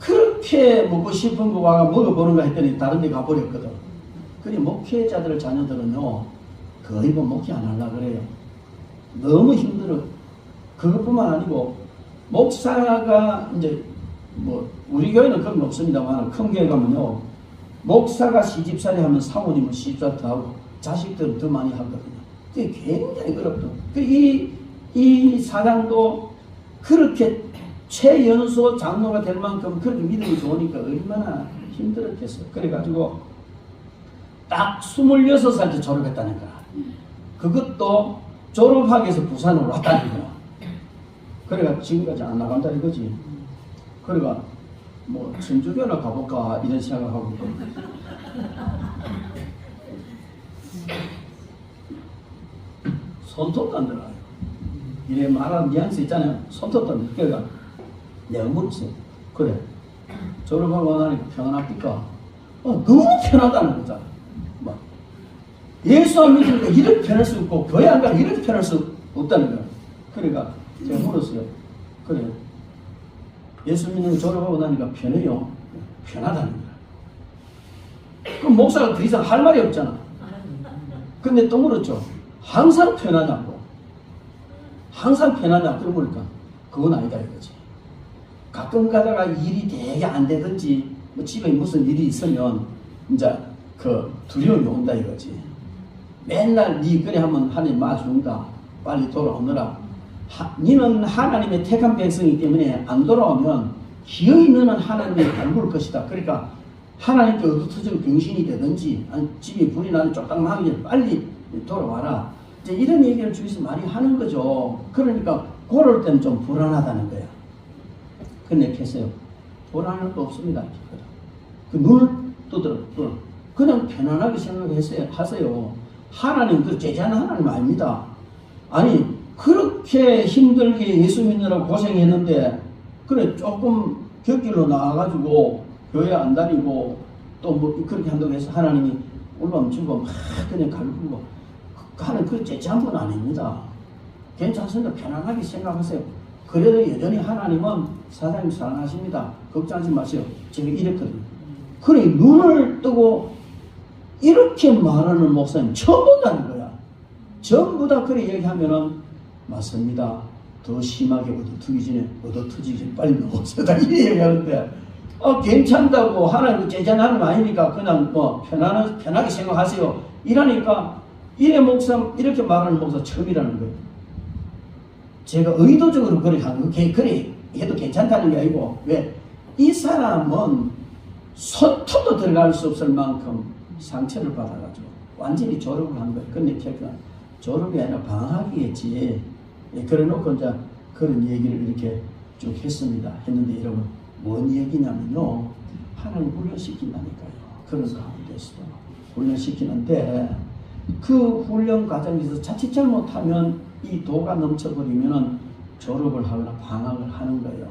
그렇게 먹고 싶은 거 와가 먹어보는가 했더니 다른 데 가버렸거든. 그래 목회자들 자녀들은요 거의 뭐 목회 안 하려고 그래요. 너무 힘들어. 그것뿐만 아니고 목사가 이제 뭐 우리 교회는 그런 거 없습니다만 큰 교회 가면요 목사가 시집살이 하면 사모님은 시집살이 더 하고 자식들은 더 많이 하거든요. 그게 굉장히 어렵다. 이 사장도 그렇게 최연소 장로가 될 만큼 그렇게 믿음이 좋으니까 얼마나 힘들었겠어요. 그래가지고 딱 26살 때 졸업했다는 거야. 그것도 졸업하기 위해서 부산으로 왔다는 거야. 그래가 지금까지 안 나간다 이거지. 그래가 뭐 천주교나 가볼까 이런 생각을 하고 손톱도 안 들어가요. 이래 말하는 뉘앙스 있잖아요. 손톱도 안 들어가요. 그러니까 내가 물었어요. 그래 졸업하고 나니까 편안합니까? 너무 편하다는 거잖아. 막 예수 안 믿으니까 이렇게 편할 수 없고 교회 안 가면 이렇게 편할 수 없다는 거야. 그러니까 제가 물었어요. 그래 예수 믿는 거 졸업하고 나니까 편해요. 편하다는 거야. 그럼 목사가 더 이상 할 말이 없잖아. 근데 또 물었죠. 항상 편하냐고. 항상 편하냐? 그러니까 그건 아니다 이거지. 가끔 가다가 일이 되게 안 되든지 뭐 집에 무슨 일이 있으면 이제 그 두려움이 온다 이거지. 맨날 니 그래 하면 하나님 맞준다. 빨리 돌아오느라. 니는 하나님의 택한 백성이기 때문에 안 돌아오면 기어이 너는 하나님을 닮을 것이다. 그러니까 하나님께 어두터지고 병신이 되든지 아니 집이 불이 나는 쪽당망이 빨리 돌아와라. 이제 이런 얘기를 주위에서 많이 하는 거죠. 그러니까 그럴 때는 좀 불안하다는 거야. 근데 계세요. 불안할 거 없습니다. 그 눈을 떠들어. 그냥 편안하게 생각하세요. 하나님 그 제자는 하나님 아닙니다. 아니 그렇게 힘들게 예수 믿느라고 고생했는데 그래 조금 곁길로 나와가지고 교회 안 다니고 또 뭐 그렇게 한다고 해서 하나님이 올밤주고 막 그냥 갈구고 하는 그 제자한 분 아닙니다. 괜찮습니다. 편안하게 생각하세요. 그래도 여전히 하나님은 사장님 사랑하십니다. 걱정하지 마세요. 제가 이랬거든요. 그래 눈을 뜨고 이렇게 말하는 목사님 처음 본다는 거야. 전부 다 그래 얘기하면은 맞습니다. 더 심하게 얻어터지기 전에 빨리 넘어서다 이래 얘기하는데 괜찮다고 하나님 제자는 하나님 아니니까 그냥 뭐 편하게 생각하세요. 이러니까 이렇게 말하는 목사 처음이라는 거예요. 제가 의도적으로 그래 해도 괜찮다는 게 아니고 왜? 이 사람은 손톱도 들어갈 수 없을 만큼 상처를 받아가지고 완전히 졸업을 한 거예요. 근데 제가 졸업이 아니라 방학이겠지. 그래 놓고 이제 그런 얘기를 이렇게 쭉 했습니다. 했는데 여러분 뭔 얘기냐면요. 하나님 훈련시킨다니까요. 그런 가운데서 훈련시키는데 그 훈련 과정에서 자칫 잘못하면 이 도가 넘쳐버리면 졸업을 하거나 방학을 하는 거예요.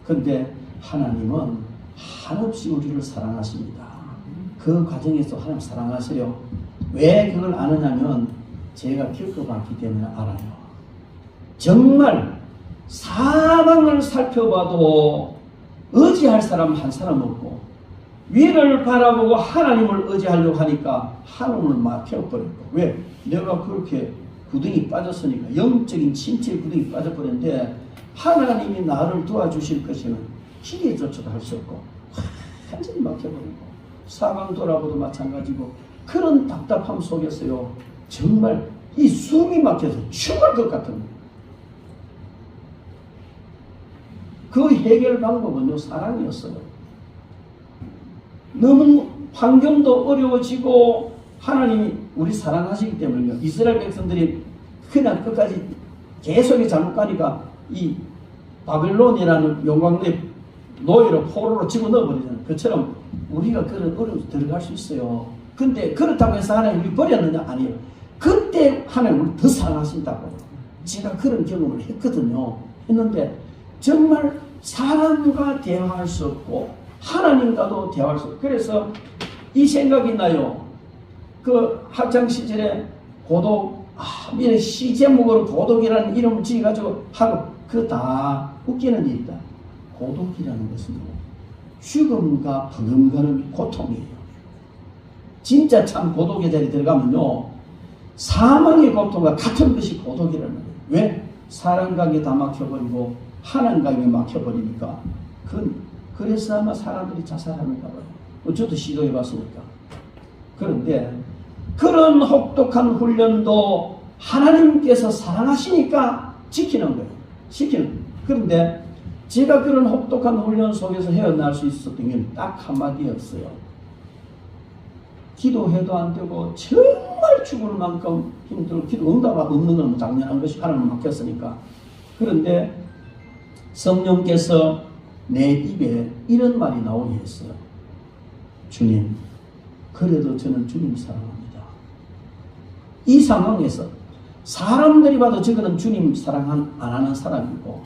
근데 하나님은 한없이 우리를 사랑하십니다. 그 과정에서 하나님 사랑하세요. 왜 그걸 아느냐면 제가 겪어봤기 때문에 알아요. 정말 사방을 살펴봐도 의지할 사람 한 사람 없고 위를 바라보고 하나님을 의지하려고 하니까 하나님을 막혀버렸고 왜? 내가 그렇게 구덩이 빠졌으니까 영적인 침체의 구덩이 빠져버렸는데 하나님이 나를 도와주실 것이면 기대조차도 할 수 없고 완전히 막혀버리고 사방 돌아보도 마찬가지고 그런 답답함 속에서요 정말 이 숨이 막혀서 죽을 것 같은 거예요. 그 해결 방법은요 사랑이었어요. 너무 환경도 어려워지고 하나님이 우리 사랑하시기 때문에요. 이스라엘 백성들이 그냥 끝까지 계속 잘못 가니까 이 바벨론이라는 영광의 노예로 포로로 집어넣어버리잖아요. 그처럼 우리가 그런 어려움에 들어갈 수 있어요. 근데 그렇다고 해서 하나님 우리 버렸느냐? 아니에요. 그때 하나님 우리 더 사랑하신다고. 제가 그런 경험을 했거든요. 했는데 정말 사람과 대화할 수 없고 하나님과도 대화할 수 없고, 그래서 이 생각이 나요. 그 학창시절에 고독, 이런 시 제목으로 고독이라는 이름을 지어가지고 하고, 그거 다 웃기는 일이다. 고독이라는 것은 죽음과 버금가는 고통이에요. 진짜 참 고독의 자리에 들어가면요, 사망의 고통과 같은 것이 고독이라는 거예요. 왜? 사람 관계 다 막혀버리고 하나님 관계 막혀버리니까. 그래서 아마 사람들이 자살하는가 봐요. 저도 시도해봤으니까. 그런데 그런 혹독한 훈련도 하나님께서 사랑하시니까 지키는 거예요. 그런데 제가 그런 혹독한 훈련 속에서 헤어날 수 있었던 게 딱 한마디였어요. 기도해도 안 되고 정말 죽을 만큼 힘들고 기도 응답 없는 건 당연한 것이 하나님 맡겼으니까. 그런데 성령께서 내 입에 이런 말이 나오게 했어요. 주님, 그래도 저는 주님 사랑합니다. 이 상황에서 사람들이 봐도 저거는 주님 사랑 안 하는 사람이고,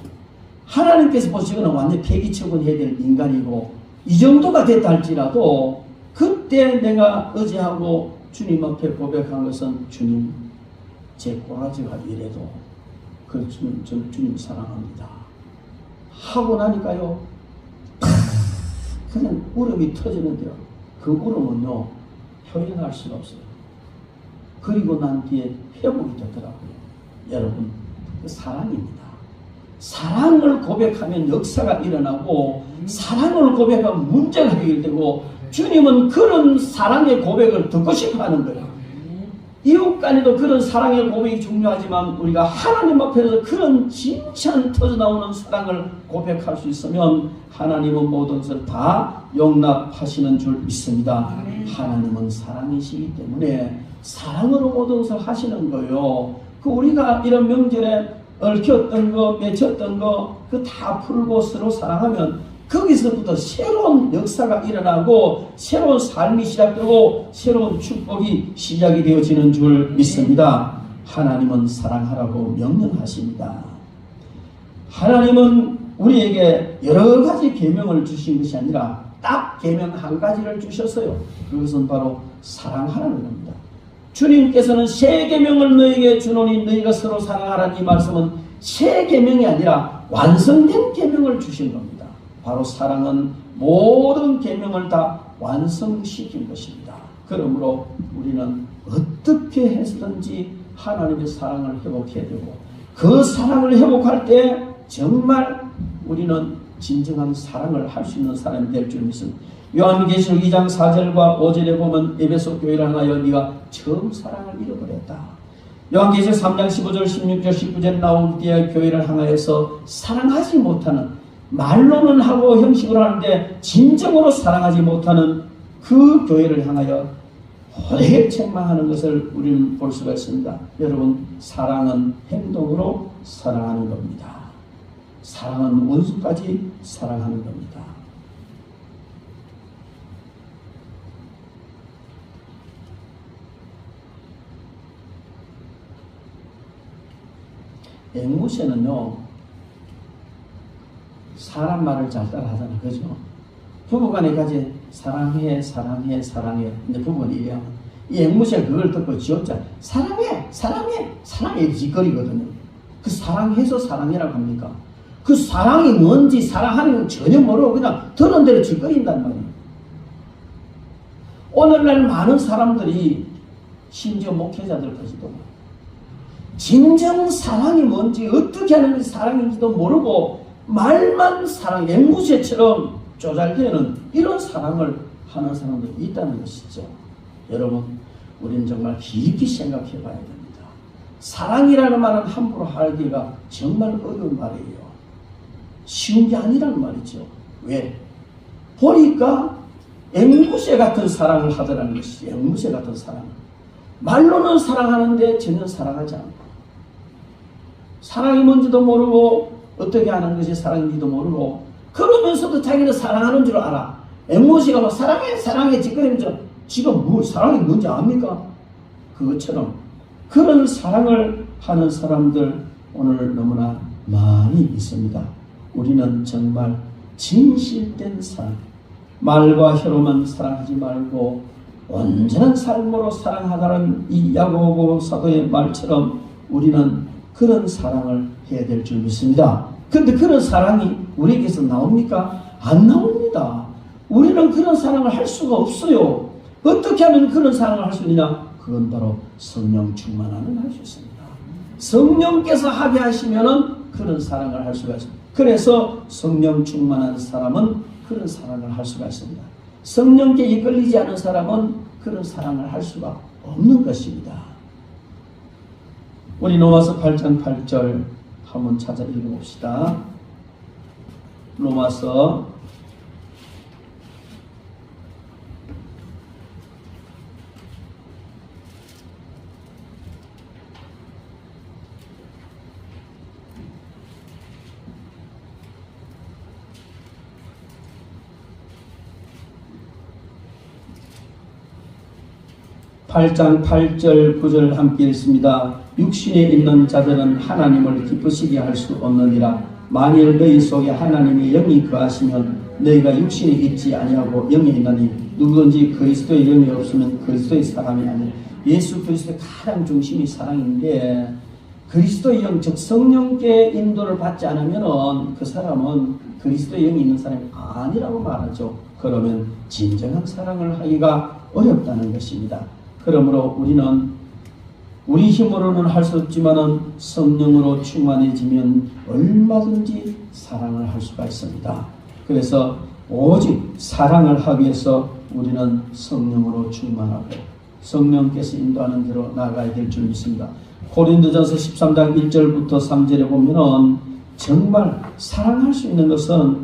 하나님께서 보시기에는 완전 폐기처분해야 될 인간이고, 이 정도가 됐다 할지라도 그때 내가 의지하고 주님 앞에 고백한 것은, 주님, 제 꼬라지가 이래도 저는 주님 사랑합니다 하고 나니까요, 그냥 울음이 터지는데요. 그 울음은요, 표현할 수가 없어요. 그리고 난 뒤에 회복이 되더라고요. 여러분, 그 사랑입니다. 사랑을 고백하면 역사가 일어나고, 사랑을 고백하면 문제가 해결되고, 주님은 그런 사랑의 고백을 듣고 싶어 하는 거예요. 이웃 간에도 그런 사랑의 고백이 중요하지만, 우리가 하나님 앞에서 그런 진짜 터져나오는 사랑을 고백할 수 있으면 하나님은 모든 것을 다 용납하시는 줄 믿습니다. 하나님은 사랑이시기 때문에 사랑으로 모든 것을 하시는 거예요. 그 우리가 이런 명절에 얽혔던 거, 맺혔던 거, 그 다 풀고 서로 사랑하면 거기서부터 새로운 역사가 일어나고 새로운 삶이 시작되고 새로운 축복이 시작이 되어지는 줄 믿습니다. 하나님은 사랑하라고 명령하십니다. 하나님은 우리에게 여러 가지 계명을 주신 것이 아니라 딱 계명 한 가지를 주셨어요. 그것은 바로 사랑하라는 겁니다. 주님께서는 새 계명을 너희에게 주노니 너희가 서로 사랑하라는 이 말씀은 새 계명이 아니라 완성된 계명을 주신 겁니다. 바로 사랑은 모든 계명을 다 완성시킨 것입니다. 그러므로 우리는 어떻게 해서든지 하나님의 사랑을 회복해야 되고, 그 사랑을 회복할 때 정말 우리는 진정한 사랑을 할 수 있는 사람이 될 줄 믿습니다. 요한계시록 2장 4절과 5절에 보면 에베소 교회를 향하여 네가 처음 사랑을 잃어버렸다. 요한계시록 3장 15절 16절 19절 나올 때 교회를 향하여서 사랑하지 못하는, 말로는 하고 형식으로 하는데 진정으로 사랑하지 못하는 그 교회를 향하여 오래 책망하는 것을 우리는 볼 수가 있습니다. 여러분, 사랑은 행동으로 사랑하는 겁니다. 사랑은 원수까지 사랑하는 겁니다. 앵무새는요, 사람 말을 잘 따라 하잖아요. 그죠? 부부간에 같이 사랑해, 사랑해, 사랑해. 근데 부부는 이래요. 이 앵무새가 그걸 듣고 지었자 사랑해, 사랑해, 사랑해 짓거리거든요. 그 사랑해서 사랑해라고 합니까? 그 사랑이 뭔지 사랑하는 건 전혀 모르고 그냥 들은 대로 짓거린단 말이에요. 오늘날 많은 사람들이, 심지어 목회자들까지도 진정 사랑이 뭔지, 어떻게 하는 것이 사랑인지도 모르고 말만 사랑, 앵무새처럼 쪼잘되는 이런 사랑을 하는 사람들이 있다는 것이죠. 여러분, 우리는 정말 깊이 생각해 봐야 됩니다. 사랑이라는 말은 함부로 하기가 정말 어려운 말이에요. 쉬운 게 아니라는 말이죠. 왜? 보니까 앵무새 같은 사랑을 하더라는 것이 앵무새 같은 사랑. 말로는 사랑하는데 전혀 사랑하지 않고 사랑이 뭔지도 모르고 어떻게 하는 것이 사랑인지도 모르고 그러면서도 자기는 사랑하는 줄 알아. 앵무새가 막 사랑해 사랑해 짓거리면서 지금 뭐 사랑이 뭔지 압니까? 그것처럼 그런 사랑을 하는 사람들 오늘 너무나 많이 있습니다. 우리는 정말 진실된 사랑, 말과 혀로만 사랑하지 말고 온전한 삶으로 사랑하다는 이 야고보 사도의 말처럼 우리는 그런 사랑을 해야 될 줄 믿습니다. 그런데 그런 사랑이 우리에게서 나옵니까? 안 나옵니다. 우리는 그런 사랑을 할 수가 없어요. 어떻게 하면 그런 사랑을 할 수 있느냐? 그건 바로 성령 충만하면 할 수 있습니다. 성령께서 합의하시면은 그런 사랑을 할 수가 있습니다. 그래서 성령 충만한 사람은 그런 사랑을 할 수가 있습니다. 성령께 이끌리지 않은 사람은 그런 사랑을 할 수가 없는 것입니다. 우리 로마서 8장 8절 한번 찾아 읽어봅시다. 로마서 8장 8절 9절 함께 읽습니다. 육신에 있는 자들은 하나님을 기쁘시게 할 수 없느니라. 만일 너희 속에 하나님의 영이 거하시면 너희가 육신에 있지 아니하고 영이 있나니 누구든지 그리스도의 영이 없으면 그리스도의 사람이 아니라. 예수 그리스도의 가장 중심이 사랑인데 그리스도의 영, 즉 성령께 인도를 받지 않으면 그 사람은 그리스도의 영이 있는 사람이 아니라고 말하죠. 그러면 진정한 사랑을 하기가 어렵다는 것입니다. 그러므로 우리는 우리 힘으로는 할 수 없지만은 성령으로 충만해지면 얼마든지 사랑을 할 수가 있습니다. 그래서 오직 사랑을 하기 위해서 우리는 성령으로 충만하고 성령께서 인도하는 대로 나아가야 될 줄 믿습니다. 고린도전서 13장 1절부터 3절에 보면은 정말 사랑할 수 있는 것은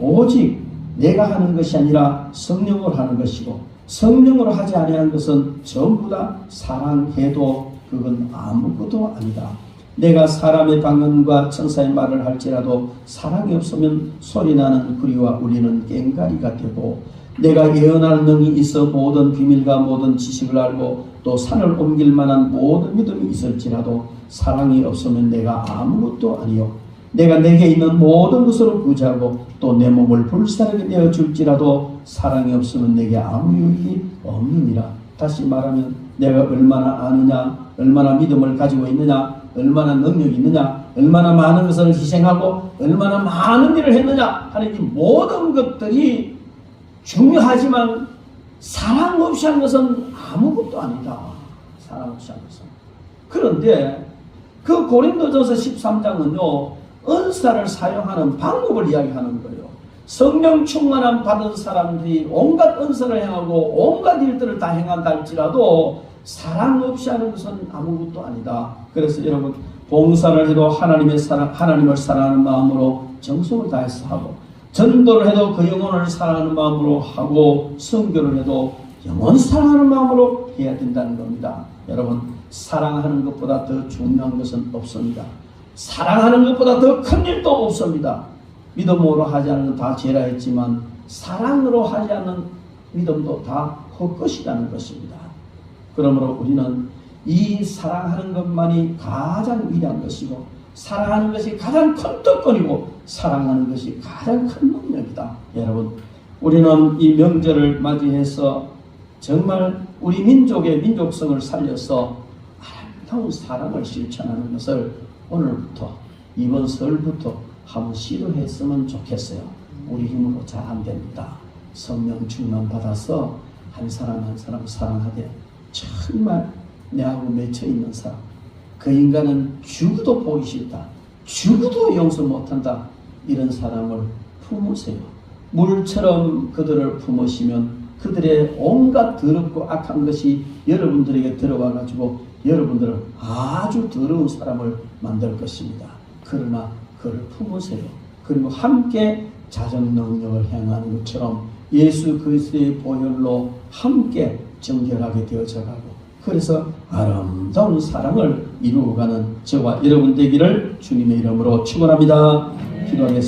오직 내가 하는 것이 아니라 성령으로 하는 것이고 성령으로 하지 아니하는 것은 전부 다 사랑해도 그건 아무것도 아니다. 내가 사람의 방언과 천사의 말을 할지라도 사랑이 없으면 소리나는 구리와 우리는 꽹가리가 되고 내가 예언하는 능이 있어 모든 비밀과 모든 지식을 알고 또 산을 옮길 만한 모든 믿음이 있을지라도 사랑이 없으면 내가 아무것도 아니요 내가 내게 있는 모든 것으로 구제하고 또 내 몸을 불사르게 되어 줄지라도 사랑이 없으면 내게 아무 유익이 없느니라. 다시 말하면 내가 얼마나 아느냐, 얼마나 믿음을 가지고 있느냐, 얼마나 능력이 있느냐, 얼마나 많은 것을 희생하고 얼마나 많은 일을 했느냐 하는 이 모든 것들이 중요하지만 사랑 없이 한 것은 아무것도 아니다. 사랑 없이 한 것은. 그런데 그 고린도전서 13장은요 은사를 사용하는 방법을 이야기하는 거예요. 성령 충만함 받은 사람들이 온갖 은사를 행하고 온갖 일들을 다 행한다 할지라도 사랑 없이 하는 것은 아무것도 아니다. 그래서 여러분 봉사를 해도 하나님을 사랑하는 마음으로 정성을 다해서 하고 전도를 해도 그 영혼을 사랑하는 마음으로 하고 선교를 해도 영원히 사랑하는 마음으로 해야 된다는 겁니다. 여러분 사랑하는 것보다 더 중요한 것은 없습니다. 사랑하는 것보다 더 큰 일도 없습니다. 믿음으로 하지 않는 건 다 죄라 했지만 사랑으로 하지 않는 믿음도 다 헛것이라는 것입니다. 그러므로 우리는 이 사랑하는 것만이 가장 위대한 것이고 사랑하는 것이 가장 큰 특권이고 사랑하는 것이 가장 큰 능력이다. 여러분 우리는 이 명절을 맞이해서 정말 우리 민족의 민족성을 살려서 아름다운 사랑을 실천하는 것을 오늘부터 이번 설부터 한번 시도했으면 좋겠어요. 우리 힘으로 잘 안 됩니다. 성령 충만 받아서 한 사람 한 사람 사랑하되 정말 내하고 맺혀 있는 사람 그 인간은 죽어도 보기 싫다. 죽어도 용서 못한다. 이런 사람을 품으세요. 물처럼 그들을 품으시면 그들의 온갖 더럽고 악한 것이 여러분들에게 들어와가지고 여러분들은 아주 더러운 사람을 만들 것입니다. 그러나 그를 품으세요. 그리고 함께 자정 능력을 행하는 것처럼 예수 그리스도의 보혈로 함께 정결하게 되어져 가고, 그래서 아름다운 사랑을 이루어가는 저와 여러분 되기를 주님의 이름으로 축원합니다. 기도하겠습니다.